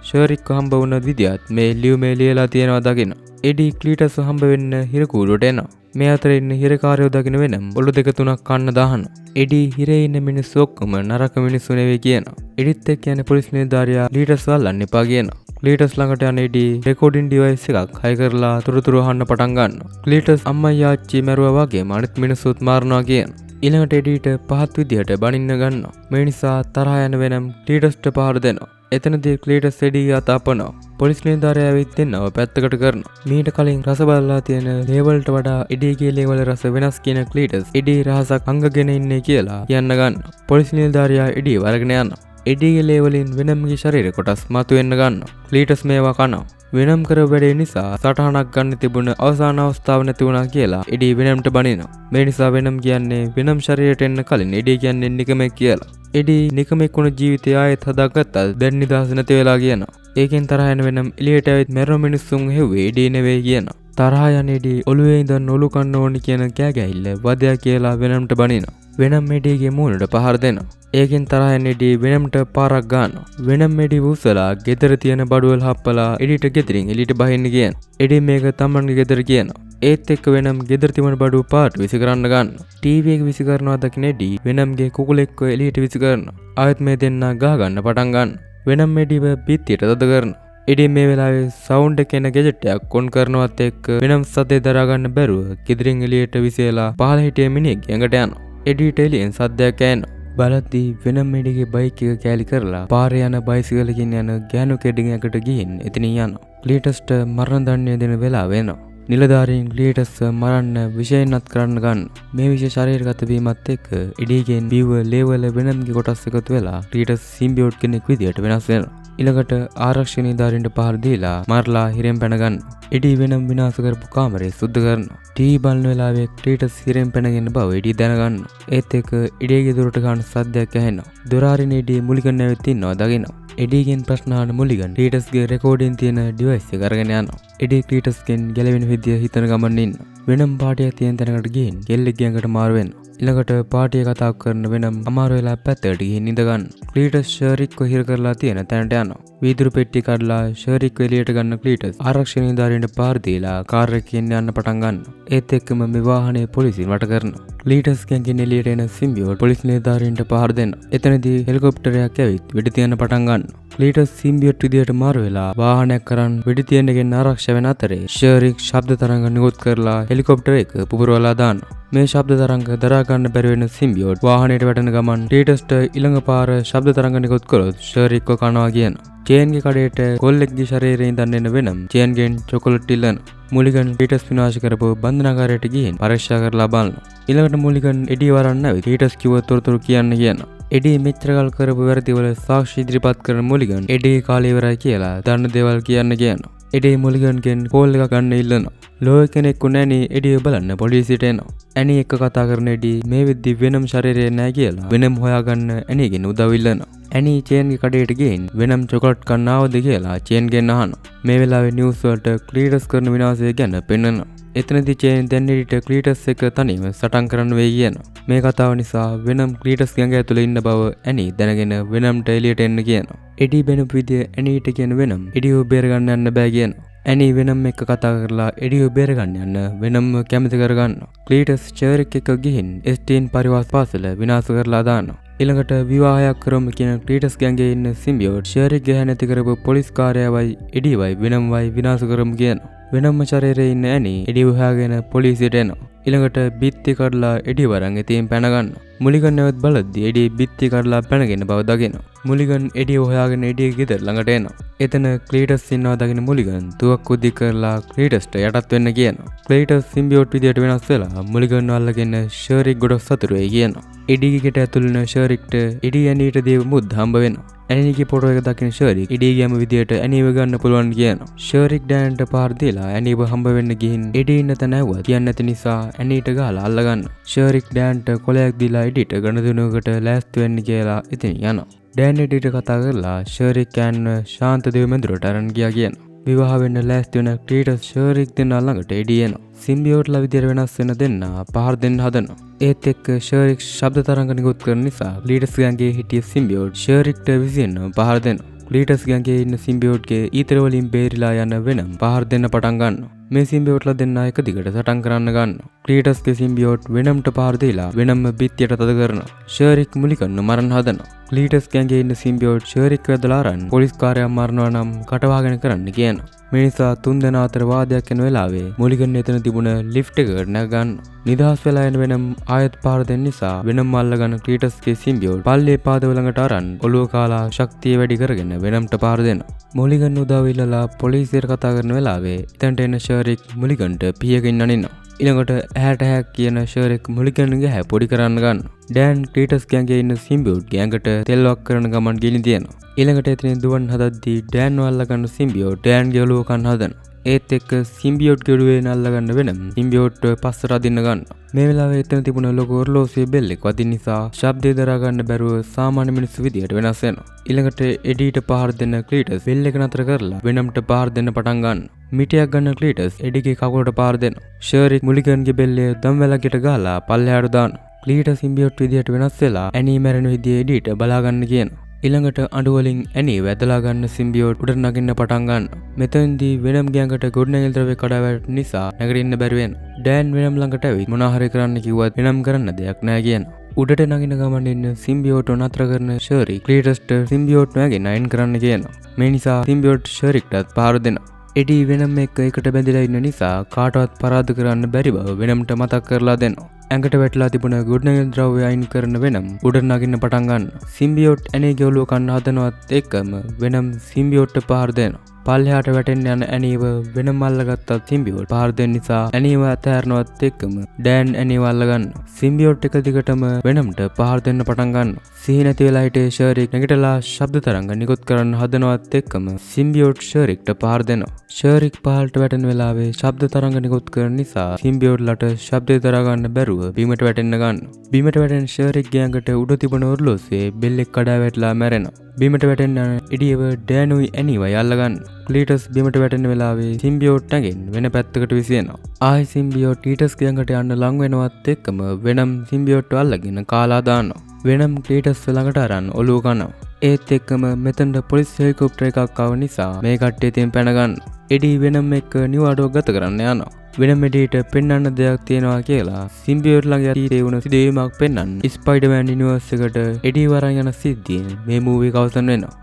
ෂර්රික්ව හම්බ වුණ විදියත් මේ ලියුමේ ලියලා තියෙනවා දකින්න. එඩි ක්ලීටස් හම්බ වෙන්න හිරකූඩුවට එනවා. මේ අතරේ ඉන්න හිරකාරයෝ දකින්න වෙනම් ඔලු දෙක තුනක් කන්න දානවා. එඩි හිරේ ඉන්න මිනිස්සු ඔක්කොම නරක මිනිස්සු නෙවෙයි කියනවා. එඩිත් එක්ක යන පොලිස් නිලධාරියා ක්ලීටස් අල්ලන්න එපා කියනවා. ක්ලීටස් ළඟට යන එඩි රෙකෝඩින් ඩිවයිස් එකක් හයි කරලා තොරතුරු අහන්න පටන් ගන්නවා. ක්ලීටස් අම්මයි ආච්චි මැරුවා වගේම අනිත් මිනිස්සුත් මාරනවා කියනවා. ඊළඟට එඩිට පහත් විදියට බනින්න ගන්නවා. මේ නිසා තරහා යන වෙනම් ක්ලීටස්ට පහර දෙනවා. එතනදී ක්ලීටස් එඩිගේ අත අපනවා. පොලිස් නිලධාරියා ඇවිත් දෙන්නව පැත්තකට කරනවා. මීට කලින් රස බලලා තියෙන ලේවල්ට වඩා එඩිගේ ලේවල රස වෙනස් කියන ක්ලීටස් එඩි රහසක් අංගගෙන ඉන්නේ කියලා කියන්න ගන්නවා. පොලිස් නිලධාරියා එඩි වරගෙන යනවා. එඩිගේ ලේවලින් වෙනම්ගේ ශරීර කොටස් මතුවෙන්න ගන්නවා. ක්ලීටස් මේවා කනවා. වෙනම් කර වැඩේ නිසා සටහනක් ගන්න තිබුණ අවසාන අවස්ථාව නැති වුණා කියලා එඩි වෙනම්ට බනිනවා. මේ නිසා වෙනම් කියන්නේ වෙනම් ශරීරයට එන්න කලින් එඩි කියන්නේ නිකමෙක් කියලා. එඩි නිකමෙක් වුණ ජීවිතය ආයෙත් හදාගත්තා දැන් නිදහස නැති වෙලා කියනවා. ඒකෙන් තරහ යන වෙනම් එළියට ඇවිත් මැරෙන මිනිස්සුන් හෙව්වේ එඩි නෙවෙයි කියනවා. තරහ යන එඩි ඔළුවේ ඉඳන් ඔලු කන්න ඕනි කියන කෑ ගැහිල්ල වදයක් කියලා වෙනම්ට බනිනවා. වෙනම් එඩිගේ මූණට පහර දෙනවා. ඒකෙන් තරහ යන එඩි වෙනම්ට පාරක් ගන්නවා. වෙනම් එඩි උස්සලා ගෙදර තියෙන බඩුවල හප්පලා එඩිට ගෙදරින් එළියට බහින්න කියනවා. එඩි මේක තමන්ගේ ගෙදර කියනවා. ඒත් එක්ක වෙනම් ගෙදර තිබුණ බඩුව පාට විසි කරන්න ගන්නවා. ටීවී එක විසි කරනවා දකින එඩි වෙනම්ගේ කුකුලෙක්ව එළියට විසි කරනවා. ආයෙත් මේ දෙන්නා ගහ ගන්න පටන් ගන්නවා. වෙනම් එඩිව පිටියට තද කරනවා. එඩි මේ වෙලාවේ සවුන්ඩ් එක එන ගැජට් එකක් ඔන් කරනවත් එක්ක වෙනම් සද්දේ දරා ගන්න බැරුව ගෙදරින් එළියට විසිලා පහළ හිටිය මිනිහෙක් ඇඟට යනවා. එඩිට එළියෙන් සද්දයක් ඇහෙනවා. බලද්දී වෙනම් එඩිගේ බයික් එක කෑලි කරලා පාරේ යන බයිසිකලකින් යන ගෑනු කෙඩිගකට ගිහින් එතනින් යනවා. ක්ලීටස්ට මරණ දණ්ඩය දෙන වෙලාව වෙනවා. නිලධාරීන් ක්ලීටස් මරන්න විෂයනත් කරන්න ගන්න. මේ විෂය ශරීරගත වීමත් එක්ක එඩිගෙන් බිව්ව ලේවල වෙනම්ගේ කොටස් එකතු වෙලා ක්ලීටස් සිම්බියෝට් කෙනෙක් විදියට වෙනස් වෙනවා. ඊළඟට ආරක්ෂක නිලධාරීන්ට පහර දීලා මරලා හිරෙන් පැන ගන්න. එඩි වෙනම් විනාශ කරපු කාමරේ සුද්ධ කරනවා. ටීවී බලන වෙලාවේ ක්ලීටස් හිරෙන් පැනගෙන බව එඩි දැනගන්නවා. ඒත් එක්ක එඩිගේ දොරට ගන්න සද්දයක් ඇහෙනවා. දොර අරින එඩි මුලිකන් ඇවිත් ඉන්නවා දකිනවා. එඩිගෙන් ප්‍රශ්න අහන මුලිගන් ක්ලීටස්ගේ රෙකෝඩින් තියෙන ඩිවයිස් එක අරගෙන යනවා. එඩි ක්ලීටස්ගෙන් ගැලවෙන විදිය හිතන ගමන් ඉන්නවා. වෙනම් පාටියක් තියෙන තැනකට ගිහින් කෙල්ලෙක්ගේ ඇඟට මාරු වෙනවා. ඊළඟට පාටිය කතා කරන වෙනම් අමාරු වෙලා පැත්තකට ගිහින් ඉඳ ගන්න. ක්ලීටස් ෂර්රික්ව හිර කරලා තියෙන තැනට යනවා. වීදුරු පෙට්ටිය කඩලා ෂර්රික්ව එළියට ගන්න ක්ලීටස් ආරක්ෂක නිලධාරීන්ට පාර දීලා කාර් එකකින් යන්න පටන් ගන්නවා. ඒත් එක්කම මේ වාහනේ පොලිසියෙන් වට කරනවා. ක්ලීටස් ගෑන්ගෙන් එළියට එන සිම්බියෝට් පොලිස් නිලධාරීන්ට පහර දෙනවා. එතනදී හෙලිකොප්ටරයක් ඇවිත් වෙඩි තියන්න පටන් ගන්නවා. ක්ලීටස් සිම්බියෝට් විදියට මාරු වෙලා වාහනයක් කරන් වෙඩි තියන්නගෙන ආරක්ෂා වෙන අතරේ ෂර්රික් ශබ්ද තරංග නිකුත් කරලා හෙලිකොප්ටර් එක පුපුරවලා දානවා. මේ ශබ්ද තරංග දරා ගන්න බැරි වෙන සිම්බියෝට් වාහනයට වැටෙන ගමන් ක්ලීටස්ට ඊළඟ පාර ශබ්ද තරංග නිකුත් කරොත් ෂර්රික්ව කනවා කියනවා. චේන්ගේ කඩේට කොල්ලෙක්ගේ ශරීරයෙන් දන්න වෙනම් චේන්ගෙන් චොකලට් ඉල්ලන. මුලිගන් ක්ලීටස් විනාශ කරපු බන්ධනාගාරයට ගිහින් පරීක්ෂා කරලා බලනවා. ඊළඟට මුලිගන් එඩි වරන්න ඇවිත් ක්ලීටස් කිව්ව තොරතුරු කියන්න කියනවා. එඩි මෙච්චරකල් කරපු වැරදිවල සාක්ෂි ඉදිරිපත් කරන මුලිගන් එඩි කාලේ ඉවරයි කියලා දන්න දේවල් කියන්න කියනවා. එඩි මුලිගන්ගෙන් කෝල් එක ගන්න ඉල්ලනවා. ලෝය කෙනෙක්ු නැණි එඩිය බලන්න පොලිසියට එනවා. ඇනි එක්ක කතා කරන එඩි මේ වෙද්දි වෙනම් ශරීරය නැහැ කියලා වෙනම් හොයාගන්න ඇනිගෙන් උදව් ඉල්ලනවා. ඇනි චේන්ගේ කඩේට ගිහින් වෙනම් චොකලට් කන්න ආවද කියලා චේන්ගෙන් අහනවා. මේ වෙලාවේ නිවුස් වලට ක්ලීටස් කරන විනාශය ගැන පෙන්වනවා. එතනදී චේන් දැන් එඩිට ක්ලීටස් එක තනියම සටන් කරන්න වෙයි කියනවා. මේ කතාව නිසා වෙනම් ක්ලීටස් ගඟ ඇතුළේ ඉන්න බව ඇනි දැනගෙන වෙනම්ට එළියට එන්න කියනවා. එඩි බැනපු විදිය ඇනිට කියන වෙනම් එඩිව බේරගන්න යන්න බෑ කියනවා. ඇනි වෙනම් එක්ක කතා කරලා එඩිව බේරගන්න යන්න වෙනම් කැමති කරගන්නවා. ක්ලීටස් ෂර්රික් එක්ක ගිහින් එස්ටීන් පරිවාස පාසල විනාශ කරලා දානවා. ඊළඟට විවාහයක් කරමු කියන ක්ලීටස් ගෑන්ගේ ඉන්න සිම්බියෝට් ෂර්රික් ගහ නැති කරපු පොලිස් කාර්යාවයි එඩිවයි වෙනම්වයි විනාශ කරමු කියනවා. වෙනම්ම ශරීරයේ ඉන්න ඇනි එඩිව හොයාගෙන පොලිසියට එනවා. ඊළඟට බිත්ති කඩලා එඩිව වරන් එතින් පැන ගන්නවා. මුලිගන් නැවත් බලද්දි එඩි බිත්ති කඩලා පැනගෙන බව දකිනවා. මුලිගන් එඩිව හොයාගෙන එඩිය ගෙදර ළඟට එනවා. එතන ක්ලීටස් ඉන්නවා දකින මුලිගන් තුවක්කු දික් කරලා ක්ලීටස්ට යටත් වෙන්න කියනවා. ක්ලීටස් සිම්බියෝට් විදියට වෙනස් වෙලා මුලිගන් අල්ලගෙන ෂර්රික් ගොඩක් සතුටු වෙයි කියනවා. එඩිගේ ගෙට ඇතුළු වෙන ෂර්රික්ට එඩි ඇනීට දේව මුද්ද හම්බ වෙනවා. ඇනිගේ ෆොටෝ එක දකින ෂර්රික් එඩිගේම විදියට ඇනිව ගන්න පුළුවන් කියනවා. ෂර්රික් ඩෑන්ට පාර දීලා ඇනිව හම්බ වෙන්න ගිහින් එඩි ඉන්න තැන ඇහුවා කියන්න නැති නිසා ඇනීට ගහලා අල්ල ගන්නවා. ෂර්රික් ඩෑන්ට කොලයක් දීලා එඩිට ගණදුනුවකට ලෑස්ති වෙන්න කියලා ඉතින් යනවා. ඩෑන් එඩිට කතා කරලා ෂර්රික් යන්න ශාන්ත දේව මැදුරට අරන් ගියා කියනවා. විවාහ වෙන්න ලෑස්ති වෙන ක්ලීටස් ෂර්රික් දෙන්නා ළඟට එඩි එනවා. සිම්බියෝට්ලා විදියට වෙනස් වෙන දෙන්නා පහර දෙන්න හදනවා. ඒත් එක්ක ෂර්රික් ශබ්ද තරංග නිකුත් කරන නිසා ක්ලීටස් ගෑන්ගේ හිටිය සිම්බියෝට් ෂර්රික්ට විසින්න පහර දෙනවා. ක්ලීටස් ගෑන්ගේ ඉන්න සිම්බියෝට්ගේ ඊතර වලින් බේරිලා යන වෙනම් පහර දෙන්න පටන් ගන්නවා. මේ සිම්බියෝට්ලා දෙන්නා එක දිගට සටන් කරන්න ගන්නවා. ක්ලීටස්ගේ සිම්බියෝට් වෙනම්ට පහර දීලා වෙනම්ම බිත්තියට තද කරනවා. ෂර්රික් මුලිකන්න මරන්න හදනවා. ක්ලීටස් ගෑන්ගේ ඉන්න සිම්බියෝට් ෂර්රික් වැදලා අරන් පොලිස් කාර්යයක් මරනවා නම් කටවාගෙන කරන්න කියනවා. මේ නිසා තුන් දෙනා අතර වාදයක් යන වෙලාවේ මුලිගන් එතන තිබුණ ලිෆ්ට් එකකට නැග ගන්න. නිදහස් වෙලා යන වෙනම් ආයත් පහර දෙන්න නිසා වෙනම් අල්ලගන්න ක්ලීටස්ගේ සිම්බියෝට් පල්ලේ පාදව ළඟට අරන් ඔළුව කාලා ශක්තිය වැඩි කරගෙන වෙනම්ට පහර දෙනවා. මුලිගන් උදව් ඉල්ලලා පොලිසියට කතා කරන වෙලාවේ එතනට එන ෂර්රික් මුලිගන්ට පියකින් අනිනවා. ඊළඟට ඇහැට හැක් කියන ෂර්රික් මුලිගන්ගේ හැ පොඩි කරන්න ගන්න. ඩෑන් ක්ලීටස් ගෑන්ගේ ඉන්න සිම්බියෝට්ගේ ඇඟට තෙල්වක් කරන ගමන් ගිනි තියනවා. ඊළඟට එතනින් දුවන් හදද්දී ඩෑන් අල්ලගන්න සිම්බියෝට් ඩෑන්ගේ ඔළුව කන්න හදනවා. ඒත් එක්ක සිම්බියෝට් ගෙඩුවේ අල්ලගන්න වෙනම් සිම්බියෝට් පස්සට අදින්න ගන්න. මේ වෙලාවේ එතන තිබුණ ලොකු ඔරලෝසුවේ බෙල් එක වදින නිසා ශබ්දය දරා ගන්න බැරුව සාමාන්‍ය මිනිස්සු විදියට වෙනස් වෙනවා. ඊළඟට එඩිට පහර දෙන්න ක්ලීටස් බෙල් එක නතර කරලා වෙනම්ට පහර දෙන්න පටන් ගන්නවා. මිටියක් ගන්න ක්ලීටස් එඩිගේ කකුලට පහර දෙනවා. ෂර්රික් මුලිගන්ගේ බෙල්ලේ දම් වැලකට ගහලා පල්ලෙහාට දානවා. ක්ලීටස් සිම්බියෝට් විදියට වෙනස් වෙලා ඇනි මැරෙන විදිය එඩිට බලා ගන්න කියනවා. ඊළඟට අඬුවලින් ඇනි වැදලා ගන්න සිම්බියෝට් උඩට නගින්න පටන් ගන්නවා. මෙතෙන්දී වෙනම් ගෑඟට ගොඩනැගිලි ද්‍රව්‍ය කඩා වැටෙන නිසා නැගිටින්න බැරි වෙනවා. ඩෑන් වෙනම් ළඟට ඇවිත් මොනවා හරි කරන්න කිව්වත් වෙනම් කරන්න දෙයක් නැහැ කියනවා. උඩට නගින ගමන් ඉන්න සිම්බියෝට් නතර කරන ෂර්රික් ක්ලීටස්ට සිම්බියෝට් නැගෙන අයින් කරන්න කියනවා. මේ නිසා සිම්බියෝට් ෂර්රික්ටත් පහර දෙනවා. එඩි වෙනම් එක්ක එකට බැඳලා ඉන්න නිසා කාටවත් පරාද කරන්න බැරි බව වෙනම්ට මතක් කරලා දෙනවා. ඇඟට වැටලා තිබුණ ගොඩනැගිලි ද්‍රව්‍ය අයින් කරන වෙනම් උඩට නගින්න පටන් ගන්නවා. සිම්බියෝට් ඇනීගේ ඔළුව කන්න හදනවත් එක්කම වෙනම් සිම්බියෝට්ට පහර දෙනවා. පල්ලෙහාට වැටෙන්න යන ඇනීව වෙනම් අල්ලගත්තත් සිම්බියෝට් පහර දෙන්න නිසා ඇනීව අතහැරනවත් එක්කම ඩෑන් ඇනීව අල්ලගන්නවා. සිම්බියෝට් එක දිගටම වෙනම්ට පහර දෙන්න පටන් ගන්නවා. සිහි නැති වෙලා හිටේ ෂර්රික් නැගිටලා ශබ්ද තරංග නිකුත් කරන්න හදනවත් එක්කම සිම්බියෝට් ෂර්රික්ට පහර දෙනවා. ෂර්රික් පහළට වැටෙන වෙලාවේ ශබ්ද තරංග නිකුත් කරන නිසා සිම්බියෝට්ලට ශබ්දය දරා ගන්න බැරුව බීමට වැටෙන්න ගන්නවා. බීමට වැටෙන ෂර්රික්ගේ ඇඟට උඩ තිබුණ ඔරලෝසුවේ බෙල් එක කඩා වැටලා මැරෙනවා. බීමට වැටෙන්න එඩියව ඩෑනුයි ඇනිවයි අල්ලගන්නවා. ක්ලීටස් බීමට වැටෙන වෙලාවේ සිම්බියෝට් නැගෙන් වෙන පැත්තකට විසිනවා. ආයි සිම්බියෝට් ක්ලීටස්ගේ ඇඟට යන්න ලං වෙනවත් එක්කම වෙනම් සිම්බියෝට්ව අල්ලගෙන කාලා දානවා. වෙනම් ක්ලීටස් ළඟට අරන් ඔළුව කනවා. ඒත් එක්කම මෙතනට පොලිස් හෙලිකොප්ටර් එකක් ආව නිසා මේ කට්ටිය තින් පැන ගන්න. එඩි වෙනම් එක්ක නිවාඩුවක් ගත කරන්න යනවා. වෙනම එඩියට පෙන්වන්න දෙයක් තියෙනවා කියලා සිම්බියෝට් ළඟ යටි වුණ සිදුවීමක් පෙන්වන්න ස්පයිඩර්මෑන් යුනිවර්ස් එකට එඩි වරන් යන සිද්ධියෙන් මේ මූවි එක අවසන් වෙනවා.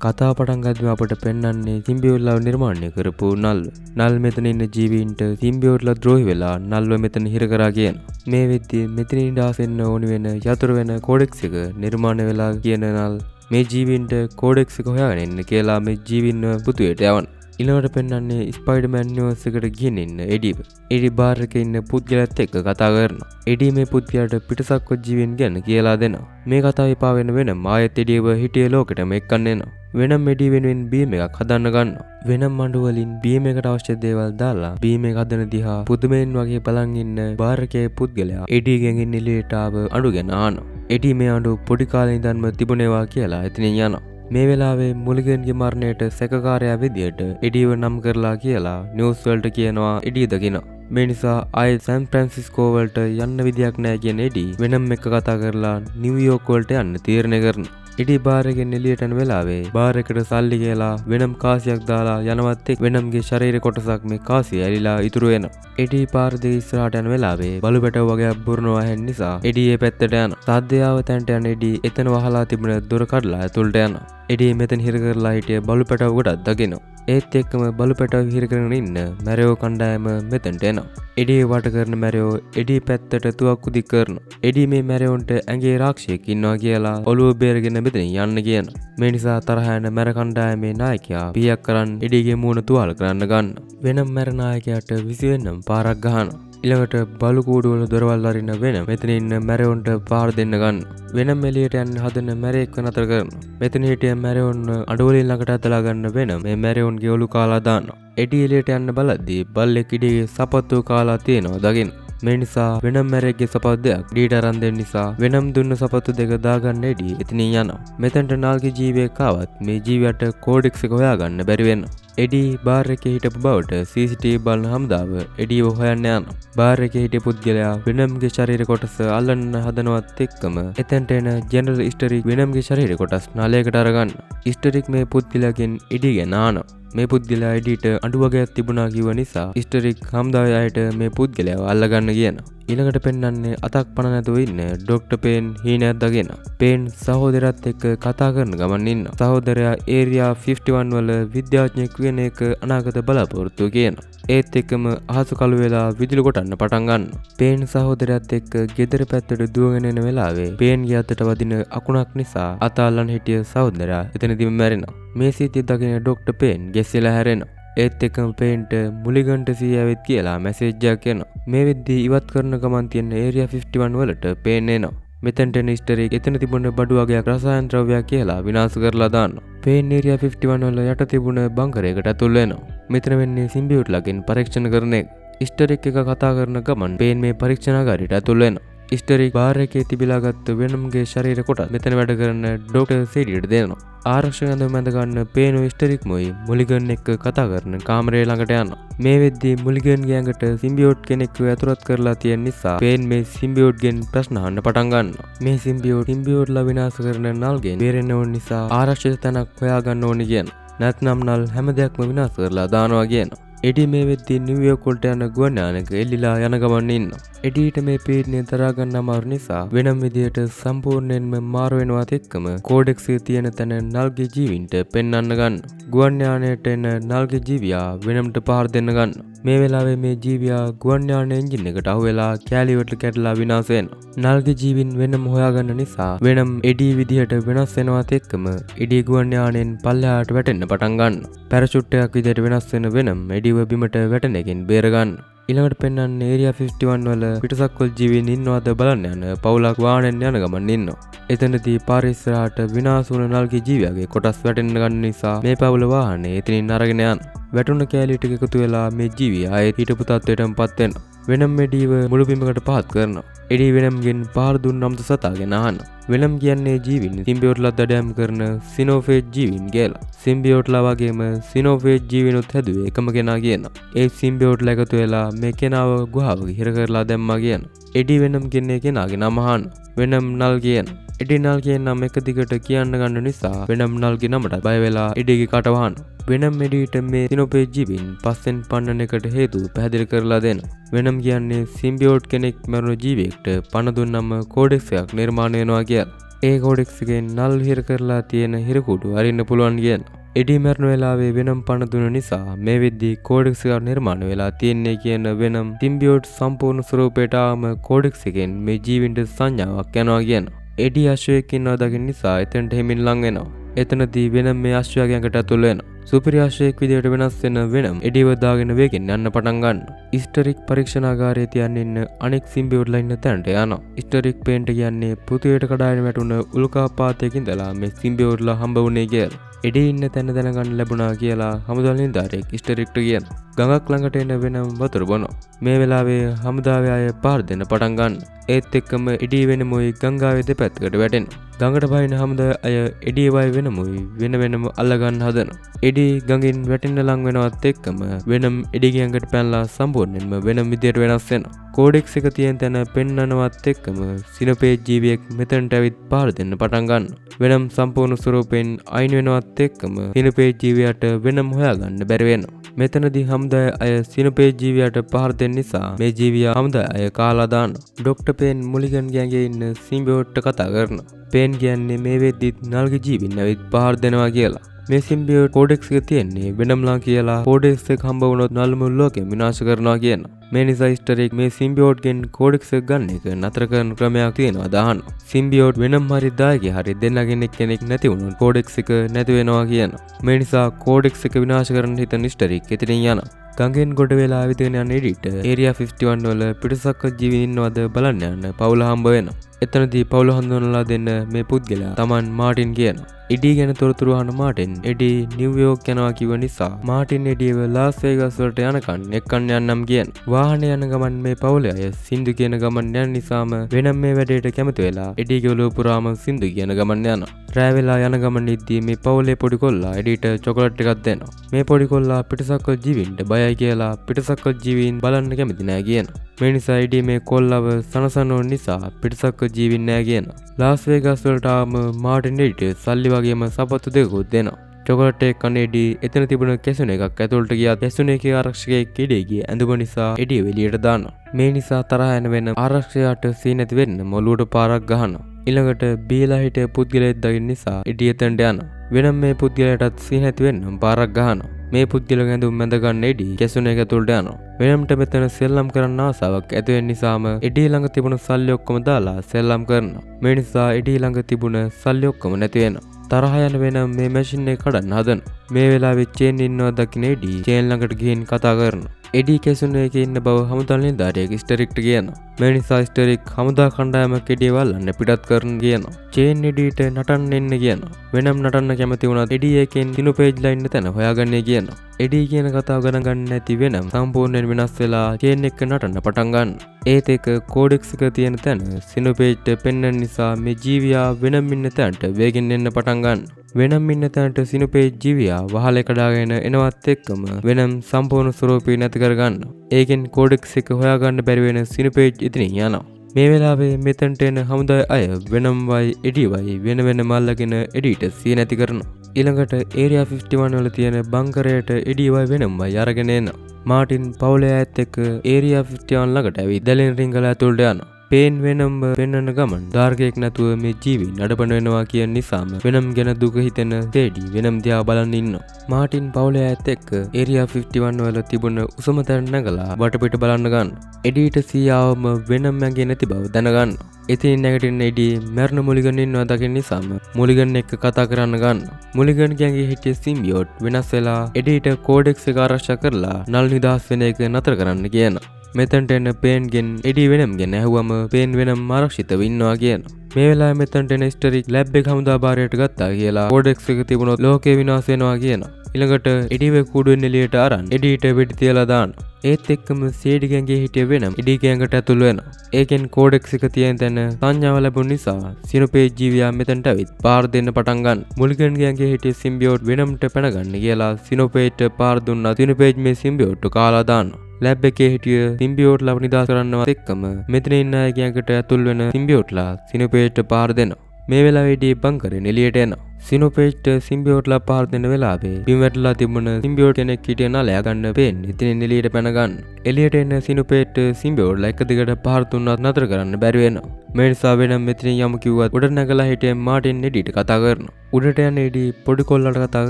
කතාව පටන් ගද්දිම අපට පෙන්වන්නේ සිම්බියෝට්ලා නිර්මාණය කරපු නල් මෙතන ඉන්න ජීවීන්ට සිම්බියෝට්ලා ද්‍රෝහි වෙලා නල්ව මෙතන හිර කරා කියන. මේ වෙද්දී මෙතන ඉඳාසෙන්න ඕනි වෙන යතුරු වෙන කෝඩෙක්ස් එක නිර්මාණය වෙලා කියන නල් මේ ජීවීන්ට කෝඩෙක්ස් එක හොයාගෙන ඉන්න කියලා මේ ජීවීන්ව පුතුයට යවන. ඊළඟට පෙන්වන්නේ ස්පයිඩර්මෑන් යුනිවර්ස් එකට ගිහින් ඉන්න එඩිව. එඩි බාර් එකේ ඉන්න පුද්ගලයාත් එක්ක කතා කරනවා. එඩි මේ පුද්ගලයාට පිටසක්ව ජීවීන් ගැන කියලා දෙනවා. මේ කතාව එපා වෙන ආයෙත් එඩිව හිටිය ලෝකෙටම එක්කන්න එනවා. වෙනම් එඩි වෙනුවෙන් බීම් එකක් හදන්න ගන්නවා. වෙනම් මඬු වලින් බීම් එකට අවශ්‍ය දේවල් දාලා බීම් එක හදන දිහා පුදුමෙන් වගේ බලන් ඉන්න බාර් එකේ පුද්ගලයා එඩිගෙන් ඉන්න එළියට ආව අඬු ගැන අහනවා. එඩි මේ අඬු පොඩි කාලේ ඉඳන්ම තිබුණේවා කියලා එතනින් යනවා. මේ වෙලාවේ මුලිගන්ගේ මරණයට සැකකාරයා විදියට එඩිව නම් කරලා කියලා නිවුස් වලට කියනවා එඩිය දකිනවා. මේ නිසා ආයෙත් සෑන් ෆ්‍රැන්සිස්කෝ වලට යන්න විදියක් නැහැ කියන එඩි වෙනම් එක්ක කතා කරලා නිව්යෝක් වලට යන්න තීරණය කරනවා. එඩි බාර් එකෙන් එළියට යන වෙලාවේ බාර් එකට සල්ලි කියලා වෙනම් කාසියක් දාලා යනවත් එක්ක වෙනම්ගේ ශරීර කොටසක් මේ කාසිය ඇලිලා ඉතුරු වෙනවා. එඩි පාර දෙක ඉස්සරහට යන වෙලාවේ බලු පැටව වගේ බුරනවා ඇහෙන නිසා එඩි ඒ පැත්තට යනවා. සාද්දයාව තැන්ට යන එඩි එතන වහලා තිබුණ දොර කඩලා ඇතුළට යනවා. එඩි මෙතන හිර කරලා හිටිය බලු පැටව ගොඩක් දකිනවා. ඒත් එක්කම බලු පැටව හිර කරගෙන ඉන්න මැරයෝ කණ්ඩායම මෙතනට එනවා. එඩි වට කරන මැරයෝ එඩි පැත්තට තුවක්කු දික් කරනවා. එඩි මේ මැරයොන්ට ඇඟේ රාක්ෂයෙක් ඉන්නවා කියලා ඔළුව බේරගෙන මෙතනින් යන්න කියනවා. මේ නිසා තරහ යන මැර කණ්ඩායමේ නායකයා පියක් කරන් එඩිගේ මූණ තුවාල කරන්න ගන්නවා. වෙනම් මැර නායකයාට විසි වෙන්නම් පාරක් ගහනවා. ඊළඟට බලු කූඩුවල දොරවල් අරින වෙනම් මෙතන ඉන්න මැරයොන්ට පාර දෙන්න ගන්නවා. වෙනම් එළියට යන්න හදන මැරයෙක්ව නතර කරනවා. මෙතන හිටිය මැරයොන්ව අඩවලින් ළඟට ඇදලා ගන්න වෙනම් මේ මැරයොන්ගේ ඔලු කාලා දානවා. එඩි එළියට යන්න බලද්දී බල්ලෙක් ඉඩියේ සපත්තු කාලා තියෙනවා දකින්න. මේ නිසා වෙනම් මැරෙක්ගේ සපත්තු දෙයක් ඩීට අරන් දෙන්න නිසා වෙනම් දුන්න සපත්තු දෙක දාගන්න එඩි එතනින් යනවා. මෙතනට නාල්ගේ ජීවියෙක් ආවත් මේ ජීවියට කෝඩෙක්ස් එක හොයාගන්න බැරි වෙනවා. එඩි බාර් එකේ හිටපු බවට CCTV බලන හමුදාව එඩිව හොයන්න යනවා. බාර් එකේ හිටිය පුද්ගලයා වෙනම්ගේ ශරීර කොටස අල්ලන්න හදනවත් එක්කම එතෙන්ට එන ජෙනරල් ස්ටරික් වෙනම්ගේ ශරීර කොටස් නාලයකට අරගන්න. ස්ටරික් මේ පුද්ගලයාගෙන් එඩි ගැන අහනවා. මේ පුද්ගලයා එඩිට අඬු වගේක් තිබුණා කිව්ව නිසා ස්ටරික් හමුදාවේ අයට මේ පුද්ගලයාව අල්ලගන්න කියනවා. ඊළඟට පෙන්වන්නේ අතක් පණ නැතුව ඉන්න ඩොක්ටර් පේන් හීනයක් දගෙන. පේන් සහෝදරයත් එක්ක කතා කරන ගමන් ඉන්නවා. සහෝදරයා ඒරියා 51 වල විද්‍යාඥයෙක් වෙන එක අනාගත බලාපොරොත්තු කියනවා. ඒත් එක්කම අහසු කළු වෙලා විදුලි කොටන්න පටන් ගන්නවා. පේන් සහෝදරයත් එක්ක ගෙදර පැත්තට දුවගෙන එන වෙලාවේ පේන්ගේ අතට වදින අකුණක් නිසා අත අල්ලන් හිටිය සහෝදරයා එතනදීම මැරෙනවා. මේ සිද්ධිය දකින ඩොක්ටර් පේන් ගෙස්සලා හැරෙනවා. ඒත් එක්කම පේන්ට මුලිගන්ට සීයාවෙත් කියලා මැසේජ් එකක් එනවා. මේ වෙද්දී ඉවත් කරන ගමන් තියෙන ඒරියා 51 වලට පේන් එනවා. මෙතනට එන ස්ටරික් එතන තිබුණ බඩු වගේක් රසායන ද්‍රව්‍යයක් කියලා විනාශ කරලා දානවා. පේන් ඒරියා 51 වල යට තිබුණ බංකරයකට ඇතුල් වෙනවා. මෙතන වෙන්නේ සිම්බියෝට්ලාගෙන් පරීක්ෂණ කරන එක. ස්ටරික් එක කතා කරන ගමන් පේන් මේ පරීක්ෂණාගාරයට ඇතුල් වෙනවා. ස්ටරික් බාර් එකේ තිබිලා ගත්ත වෙනම්ගේ ශරීර කොටස් මෙතන වැඩ කරන ඩොක්ටර් සීඩියට දෙනවා. ආරක්ෂක ඇඳුම ඇඳ ගන්න පේනෝ ස්ටරික් මොයි මුලිගන් එක්ක කතා කරන කාමරේ ළඟට යනවා. මේ වෙද්දී මුලිගන්ගේ ඇඟට සිම්බියෝට් කෙනෙක්ව ඇතුළත් කරලා තියෙන නිසා පේන් මේ සිම්බියෝට්ගෙන් ප්‍රශ්න අහන්න පටන් ගන්නවා. මේ සිම්බියෝට්ලා විනාශ කරන නල්ගෙන් බේරෙන්න ඕන නිසා ආරක්ෂිත තැනක් හොයාගන්න ඕනි කියනවා. නැත්නම් නල් හැම දෙයක්ම විනාශ කරලා දානවා කියනවා. එඩි මේ වෙද්දී නිව්යෝක් වලට යන ගුවන් යානයක එල්ලිලා යන ගමන් ඉන්නවා. එඩිට මේ පීඩනය දරා ගන්න අමාරු නිසා වෙනම විදියට සම්පූර්ණයෙන්ම මාරු වෙනවත් එක්කම කෝඩෙක්ස් එකේ තියෙන තැන නල්ගේ ජීවින්ට පෙන්වන්න ගන්න. ගුවන් යානයට එන නල්ගේ ජීවියා වෙනම්ට පහර දෙන්න ගන්න. මේ වෙලාවේ මේ ජීවියා ගුවන් යාන එන්ජින් එකට අහුවෙලා කැලි වලට කැඩලා විනාශ වෙනවා. නල්ගේ ජීවින් වෙනම හොයාගන්න නිසා වෙනම් එඩි විදිහට වෙනස් වෙනවත් එක්කම එඩි ගුවන් යානෙන් පල්ලෙහාට වැටෙන්න පටන් ගන්නවා. පැරෂුට් එකක් විදිහට වෙනස් වෙන වෙනම් එඩිව බිමට වැටෙන එකෙන් බේර ගන්න. ඊළඟට පෙන්වන්නේ ඒරියා 51 වල පිටසක්වල ජීවීන් ඉන්නවද බලන්න යන පවුලක් වාහනෙන් යන ගමන් ඉන්නවා. එතනදී පාර ඉස්සරහට විනාශ වුණ නල්ගේ ජීවියාගේ කොටස් වැටෙන්න ගන්න නිසා මේ පවුල වාහනේ එතනින් අරගෙන යනවා. වැටුණ කෑලි ටික එකතු වෙලා මේ ජීවියා ආයෙත් හිටපු තත්ත්වයටමපත් වෙනවා. වෙනම් එඩිව මුළු බිමකට පහත් කරනවා. එඩි වෙනම්ගෙන් පාර දුන්නම්ද සතාගෙන අහනවා. වෙනම් කියන්නේ ජීවින් සිම්බියෝට්ලා දඩයම් කරන සිනෝෆේජ් ජීවින් කියලා. සිම්බියෝට්ලා වගේම සිනෝෆේජ් ජීවිනුත් හැදුවේ එකම කෙනා කියනවා. ඒ සිම්බියෝට්ලා එකතු වෙලා මේ කෙනාව ගුහාවක හිර කරලා දැම්මා කියනවා. එඩි වෙනම් කියන්නේ කෙනාගේ නම අහනවා. වෙනම් නල් කියනවා. එඩි නල් කියන නම එක දිගට කියන්න ගන්න නිසා වෙනම් නල්ගේ නමට බය වෙලා එඩිගේ කට වහන. වෙනම් එඩිට මේ සිනෝපේජ් ජීවීන් පස්සෙන් පන්නන එකට හේතුව පැහැදිලි කරලා දෙන. වෙනම් කියන්නේ සිම්බියෝට් කෙනෙක් මරුණු ජීවියෙක්ට පණ දුන්නම කෝඩෙක්ස් එකක් නිර්මාණය වෙනවා කියලා. ඒ කෝඩෙක්ස් එකෙන් නල් හිර කරලා තියෙන හිරකුඩු අරින්න පුළුවන් කියන. එඩි මරණ වෙලාවේ වෙනම් පණ දුන්න නිසා මේ වෙද්දී කෝඩෙක්ස් එකක් නිර්මාණය වෙලා තියෙන්නේ කියන වෙනම් සිම්බියෝට් සම්පූර්ණ ස්වරූපයට ආවම කෝඩෙක්ස් එකෙන් මේ ජීවින්ට සංඥාවක් යනවා කියන. එඩි අශ්වයෙක් ඉන්නවා දකින්න නිසා එතනට හිමින් ලං වෙනවා. එතනදී වෙනම් මේ අශ්වයාගේ ඇඟට ඇතුල් වෙනවා. සුපිරි අශ්වයෙක් විදියට වෙනස් වෙන වෙනම් එඩිව දාගෙන වේගෙන් යන්න පටන් ගන්නවා. ඉස්ටරික් පරීක්ෂණාගාරයේ තියන් ඉන්න අනෙක් සිම්බියෝට්ලා ඉන්න තැනට යනවා. ඉස්ටරික් පේන්ට කියන්නේ පෘථිවියට කඩාගෙන වැටුණ උල්කාපාතයක ඉඳලා මේ සිම්බියෝට්ලා හම්බ වුණේ කියලා. එඩි ඉන්න තැන දැනගන්න ලැබුණා කියලා හමුදා නිලධාරියෙක් ඉස්ටරික්ට කියනවා. ගඟක් ළඟට එන වෙනම් වතුර බොනවා. මේ වෙලාවේ හමුදාවේ අය පාර දෙන්න පටන් ගන්න. ඒත් එක්කම එඩි වෙනමුයි ගංගාවේ දෙපැත්තකට වැටෙනවා. ගඟට බහින හමුදාවේ අය එඩි වයි වෙනමුයි වෙන වෙනම අල්ලගන්න හදනවා. එඩි ගඟින් වැටෙන්න ලං වෙනවත් එක්කම වෙනම් එඩිගේ ඇඟට පැනලා සම්පූර්ණයෙන්ම වෙනම විදියට වෙනස් වෙනවා. කෝඩෙක්ස් එක තියෙන තැන පෙන්නනවත් එක්කම සිනෝපේජ් ජීවියෙක් මෙතනට ඇවිත් පාර දෙන්න පටන් ගන්නවා. වෙනම් සම්පූර්ණ ස්වරූපයෙන් අයින් වෙනවත් එක්කම සිනෝපේජ් ජීවියට වෙනම හොයාගන්න බැරි වෙනවා. මෙතනදී හමුදාය අය සිනෝපේජ් ජීවියට පහර දෙන්න නිසා මේ ජීවියා හමුදාය අය කාලා දානවා. ඩොක්ටර් පේන් මුලිගන් ගෑන්ගේ ඉන්න සිම්බියෝට්ට කතා කරනවා. පේන් කියන්නේ මේ වෙද්දිත් නල්ගේ ජීවින් ඇවිත් පහර දෙනවා කියලා. මේ සිම්බියෝට් කෝඩෙක්ස් එක තියෙන්නේ වෙනම්ලා කියලා කෝඩෙක්ස් එක හම්බ වුණොත් නල් මුළු ලෝකෙම විනාශ කරනවා කියන. මේ නිසා ඉස්ටරික් මේ සිම්බියෝට්ගෙන් කෝඩෙක්ස් එක ගන්න එක නතර කරන ක්‍රමයක් තියෙනවා දාන්න. සිම්බියෝට් වෙනම් හරි දායකේ හරි දෙන්නගෙන් කෙනෙක් නැති වුණොත් කෝඩෙක්ස් එක නැති වෙනවා කියන. මේ නිසා කෝඩෙක්ස් එක විනාශ කරන්න හිතන ඉස්ටරික් එතනින් යනවා. ගංගෙන් ගොඩ වෙලා ඇවිදගෙන යන එඩිට ඒරියා 51 වල පිටසක්ක ජීවීන් ඉන්නවද බලන්න යන පවුල හම්බ වෙනවා. එතනදී පවුල හඳුන්වලා දෙන්න මේ පුද්ගලයා තමන් මාටින් කියනවා. එඩි ගැන තොරතුරු අහන මාටින් එඩි නිව්යෝර්ක් යනවා කිව්ව නිසා මාටින් එඩිව ලාස් වේගස් වලට යනකන් එක්කන් යන්නම් කියන. වාහනේ යන ගමන් මේ පවුලේ අය සින්දු කියන ගමන් යන නිසාම වෙනම් මේ වැඩේට කැමති වෙලා එඩිගේ ඔලුව පුරාම සින්දු කියන ගමන් යනවා. රෑ වෙලා යන ගමන් ඉද්දී මේ පවුලේ පොඩි කොල්ලා එඩිට චොකලට් එකක් දෙනවා. මේ පොඩි කොල්ලා පිටසක්වල් ජීවීන්ට බයයි කියලා පිටසක්වල් ජීවීන් බලන්න කැමති නෑ කියන. මේ නිසා එඩි මේ කොල්ලව සනසන නිසා පිටසක්වල් ජීවීන් නෑ කියන. ලාස් වේගස් වලට ආවම මාටින් එඩිට සල්ලි වගේම සපත්තු දෙකකුත් දෙනවා. චොකලට් එක කන එඩි එතන තිබුණ කැසුන එකක් ඇතුළට ගියා. කැසුන එකේ ආරක්ෂකයෙක් එඩිගේ ඇඳුම නිසා එඩි එළියට දානවා. මේ නිසා තරහ යන වෙන ආරක්ෂකයාට සී නැති වෙන්න මොළුවට පාරක් ගහනවා. ඊළඟට බීලා හිටිය පුද්ගලයෙක් දකින්න නිසා එඩි එතනට යනවා. වෙනම් මේ පුද්ගලයාටත් සී නැති වෙන්න පාරක් ගහනවා. මේ පුද්ගලයාගේ ඇඳුම් මැද ගන්න එඩි කැසුන එක ඇතුළට යනවා. වෙනම්ට මෙතන සෙල්ලම් කරන්න ආසාවක් ඇති වෙන නිසාම එඩි ළඟ තිබුණ සල්ලි ඔක්කොම දාලා සෙල්ලම් කරනවා. මේ නිසා එඩි ළඟ තිබුණ සල්ලි ඔක්කොම නැති වෙනවා. තරහ යන වෙනම් මේ මැෂින් එක කඩන්න හදනවා. මේ වෙලාවේ චේන් ඉන්නවා දකින්න එඩි චේන් ළඟට ගිහින් කතා කරනවා. එඩි කැසුන එකේ ඉන්න බව හමුදා නිලධාරියෙක් ඉස්ටරික්ට කියනවා. මේ නිසා ඉස්ටරික් හමුදා කණ්ඩායමක් එඩිය වල්ලන්න පිටත් කරන්න කියනවා. චේන් එඩිට නටන්න එන්න කියනවා. වෙනම් නටන්න කැමති වුණත් එඩි එකෙන් සිනෝපේජ්ලා ඉන්න තැන හොයාගන්නේ කියනවා. එඩි කියන කතාව ගණන් ගන්න නැති වෙනම් සම්පූර්ණයෙන් වෙනස් වෙලා චේන් එක නටන්න පටන් ගන්නවා. ඒත් එක කෝඩෙක්ස් එක තියෙන තැන සිනෝපේජ්ට පෙන්වන්න නිසා මේ ජීවියා වෙනම් ඉන්න තැනට වේගෙන් එන්න පටන් ගන්නවා. වෙනම් ඉන්න තැනට සිනෝපේජ් ජීවියා වහලේ කඩාගෙන එනවත් එක්කම වෙනම් සම්පූර්ණ ස්වරූපය නැති කරගන්නවා. ඒකෙන් කෝඩෙක්ස් එක හොයාගන්න බැරි වෙන සිනෝපේජ් එතනින් යනවා. මේ වෙලාවේ මෙතනට එන හමුදාය අය වෙනම් වයි එඩි වයි වෙන වෙනම අල්ලගෙන එඩිට සී නැති කරනවා. ඊළඟට ඒරියා 51 වල තියෙන බංකරයට එඩි වයි වෙනම් වයි අරගෙන එනවා. මාටින් පවුලේ අයත් එක්ක ඒරියා 51 ළඟට ඇවිත් දැලෙන් රිංගලා ඇතුළට යනවා. පේන් වෙනම් පෙන්වන ගමන් ධාර්කයක් නැතුව මේ ජීවීන් නඩපන වෙනවා කියන නිසාම වෙනම් ගැන දුක හිතෙන තේඩි වෙනම් දිහා බලන් ඉන්නවා. මාටින් පවුලේ අයත් එක්ක ඒරියා 51 වල තිබුණ උසම තැන නැගලා වටපිට බලන්න ගන්න. එඩිට සීයාවම වෙනම් ඇඟේ නැති බව දැනගන්න. ඉතින් නැගටින්න එඩි මැරණ මුලිගන් ඉන්නවා දකින්න නිසාම මුලිගන් එක්ක කතා කරන්න ගන්න. මුලිගන් ගෑන්ගේ හිටිය සිම්බියෝට් වෙනස් වෙලා එඩිට කෝඩෙක්ස් එක ආරක්ෂා කරලා නල් නිදහස් වෙන එක නතර කරන්න කියනවා. මෙතනට එන පේන්ගෙන් එඩි වෙනම් ගැන ඇහුවම පේන් වෙනම් ආරක්ෂිතව ඉන්නවා කියනවා. මේ වෙලාවේ මෙතනට එන ඉස්ටරික් ලැබ් එක හමුදා බාරයට ගත්තා කියලා කෝඩෙක්ස් එක තිබුණොත් ලෝකේ විනාශ වෙනවා කියනවා. ඊළඟට එඩිව කුඩුවෙන් එළියට අරන් එඩිට වෙඩි තියලා දානවා. ඒත් එක්කම සීඩි ගෑන්ගේ හිටිය වෙනම් එඩි ගෑන්කට ඇතුල් වෙනවා. ඒකෙන් කෝඩෙක්ස් එක තියෙන තැන සංඥාව ලැබුණ නිසා සිනෝපේජ් ජීවියා මෙතනට ඇවිත් පාර දෙන්න පටන් ගන්න. මුලිගන් ගෑන්ගේ හිටිය සිම්බියෝට් වෙනම්ට පැනගන්න කියලා සිනෝපේජ්ට පාර දුන්නා. සිනෝපේජ් මේ සිම්බියෝට්ට කාලා දානවා. ලැබ් එකේ හිටිය සිම්බියෝට්ලා නිදහස් කරන්නවත් එක්කම මෙතන ඉන්න අය ගෑන්කට ඇතුල් වෙන සිම්බියෝට්ලා සිනෝපේජ්ට පාර දෙනවා. මේ වෙලාවේදී බංකරෙන් එළියට එනවා. සිනෝපේජ්ට සිම්බියෝට්ලා පහර දෙන වෙලාවේ බිම් වැටලා තිබුණ සිම්බියෝට් කෙනෙක් හිටිය නලයා ගන්න පේන්නේ. ඉතින් එළියට පැන ගන්න. එළියට එන සිනෝපේජ්ට සිම්බියෝට්ලා එක දිගට පහර දුන්නත් නතර කරන්න බැරි වෙනවා. මේ නිසා වෙනම් මෙතනින් යමු කිව්වත් උඩ නැගලා හිටිය මාටින් එඩිට කතා කරනවා. උඩට යන එඩි පොඩි කොල්ලට කතා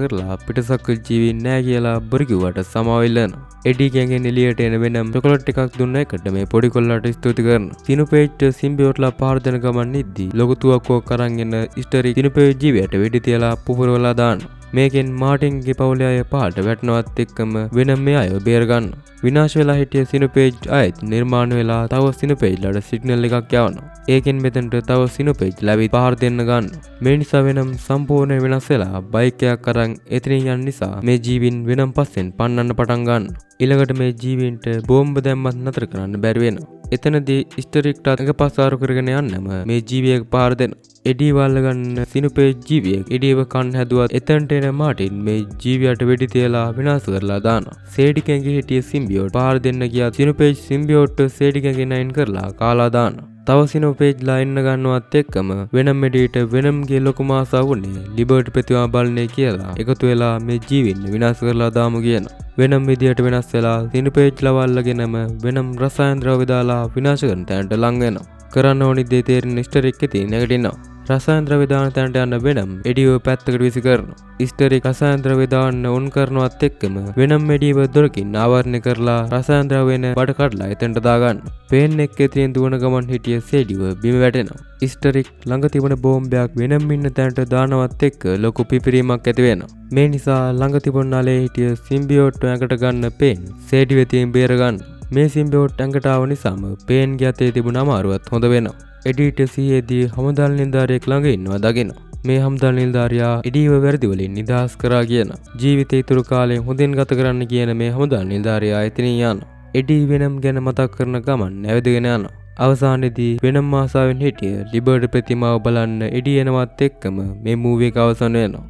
කරලා පිටසක්කල් ජීවි නෑ කියලා බොරු කිව්වට සමාව ඉල්ලනවා. එඩි ගෑන්ගෙන් එළියට එන වෙනම් චොකලට් එකක් දුන්න එකට මේ පොඩි කොල්ලට ස්තුති කරනවා. සිනෝපේජ්ට සිම්බියෝට්ලා පහර දෙන ගමන් ඉද්දි ලොකු තුවක්කුවක් අරන් එන ඉස්ටරි සිනෝපේජ් ජීවියට වෙඩි තියලා පුපුරවලා දානවා. මේකෙන් මාටින්ගේ පවුලේ අය පහට වැටෙනවත් එක්කම වෙනම් මේ අයව බේර ගන්නවා. විනාශ වෙලා හිටිය සිනෝපේජ් ආයෙත් නිර්මාණය වෙලා තව සිනෝපේජ්ලට සිග්නල් එකක් යවනවා. ඒකෙන් මෙතනට තව සිනෝපේජ් ලැබි පහර දෙන්න ගන්නවා. මේ නිසා වෙනම් සම්පූර්ණ වෙනස් වෙලා බයික් එකක් අරන් එතනින් යන නිසා මේ ජීවින් වෙනම් පස්සෙන් පන්නන්න පටන් ගන්නවා. ඊළඟට මේ ජීවීන්ට බෝම්බ දැම්මත් නතර කරන්න බැරි වෙනවා. එතනදී ස්ටරික්ට අඟපස්සාරු කරගෙන යන්නම මේ ජීවියෙක් පහර දෙනවා. එඩි වල්ල ගන්න සිනෝපේජ් ජීවියෙක් එඩිව කන්න හැදුවත් එතනට එන මාටින් මේ ජීවියට වෙඩි තියලා විනාශ කරලා දානවා. සේඩිකෙන්ගේ හිටිය සිම්බියෝට් පහර දෙන්න ගියා සිනෝපේජ් සිම්බියෝට් සේඩිකෙන්ගෙන් අයින් කරලා කාලා දානවා. තව සිනෝපේජ්ලා ඉන්න ගන්නවත් එක්කම වෙනම් එඩිට වෙනම්ගේ ලොකුම ආසාව වුණේ ලිබර්ට් ප්‍රතිමා බලන්නේ කියලා එකතු වෙලා මේ ජීවින් විනාශ කරලා දාමු කියනවා. වෙනම් විදියට වෙනස් වෙලා සිනෝපේජ්ලා වල්ලගෙනම වෙනම් රසායන ද්‍රව්‍ය දාලා විනාශ කරන තැනට ලං වෙනවා. කරන්න ඕනි දේ තේරෙන ඉස්ටරික් ඉතින් නැගිටිනවා. රසායන ද්‍රව්‍ය දාන තැනට යන වෙනම් එඩිව පැත්තකට විසි කරනවා. ඉස්ටරික් රසායන ද්‍රව්‍ය දාන්න උන් කරනවත් එක්කම වෙනම් එඩිව දොරකින් ආවරණය කරලා රසායන ද්‍රව්‍යන බඩ කඩලා එතනට දාගන්න. පේන් එක්ක එතනින් දුවන ගමන් හිටිය සේඩිව බිම වැටෙනවා. ඉස්ටරික් ළඟ තිබුණ බෝම්බයක් වෙනම් ඉන්න තැනට දානවත් එක්ක ලොකු පිපිරීමක් ඇති වෙනවා. මේ නිසා ළඟ තිබුණ නලේ හිටිය සිම්බියෝට් ඇඟට ගන්න පේන් සේඩි වෙතින් බේර ගන්න. මේ සිම්බියෝට් ඇඟට ආව නිසාම පේන්ගේ අතේ තිබුණ අමාරුවත් හොඳ වෙනවා. එඩිට සිහියේදී හමුදාල් නිලධාරියෙක් ළඟ ඉන්නවා දකිනවා. මේ හමුදාල් නිලධාරියා එඩිව වැරදි වලින් නිදහස් කරා කියන ජීවිතේ ඉතුරු කාලේ හොඳින් ගත කරන්න කියන මේ හමුදාල් නිලධාරියා එතනින් යනවා. එඩි වෙනම් ගැන මතක් කරන ගමන් නැවදගෙන යනවා. අවසානයේදී වෙනම් ආසාවෙන් හිටිය ලිබර්ට් ප්‍රතිමාව බලන්න එඩි එනවත් එක්කම මේ මූවි එක අවසන් වෙනවා.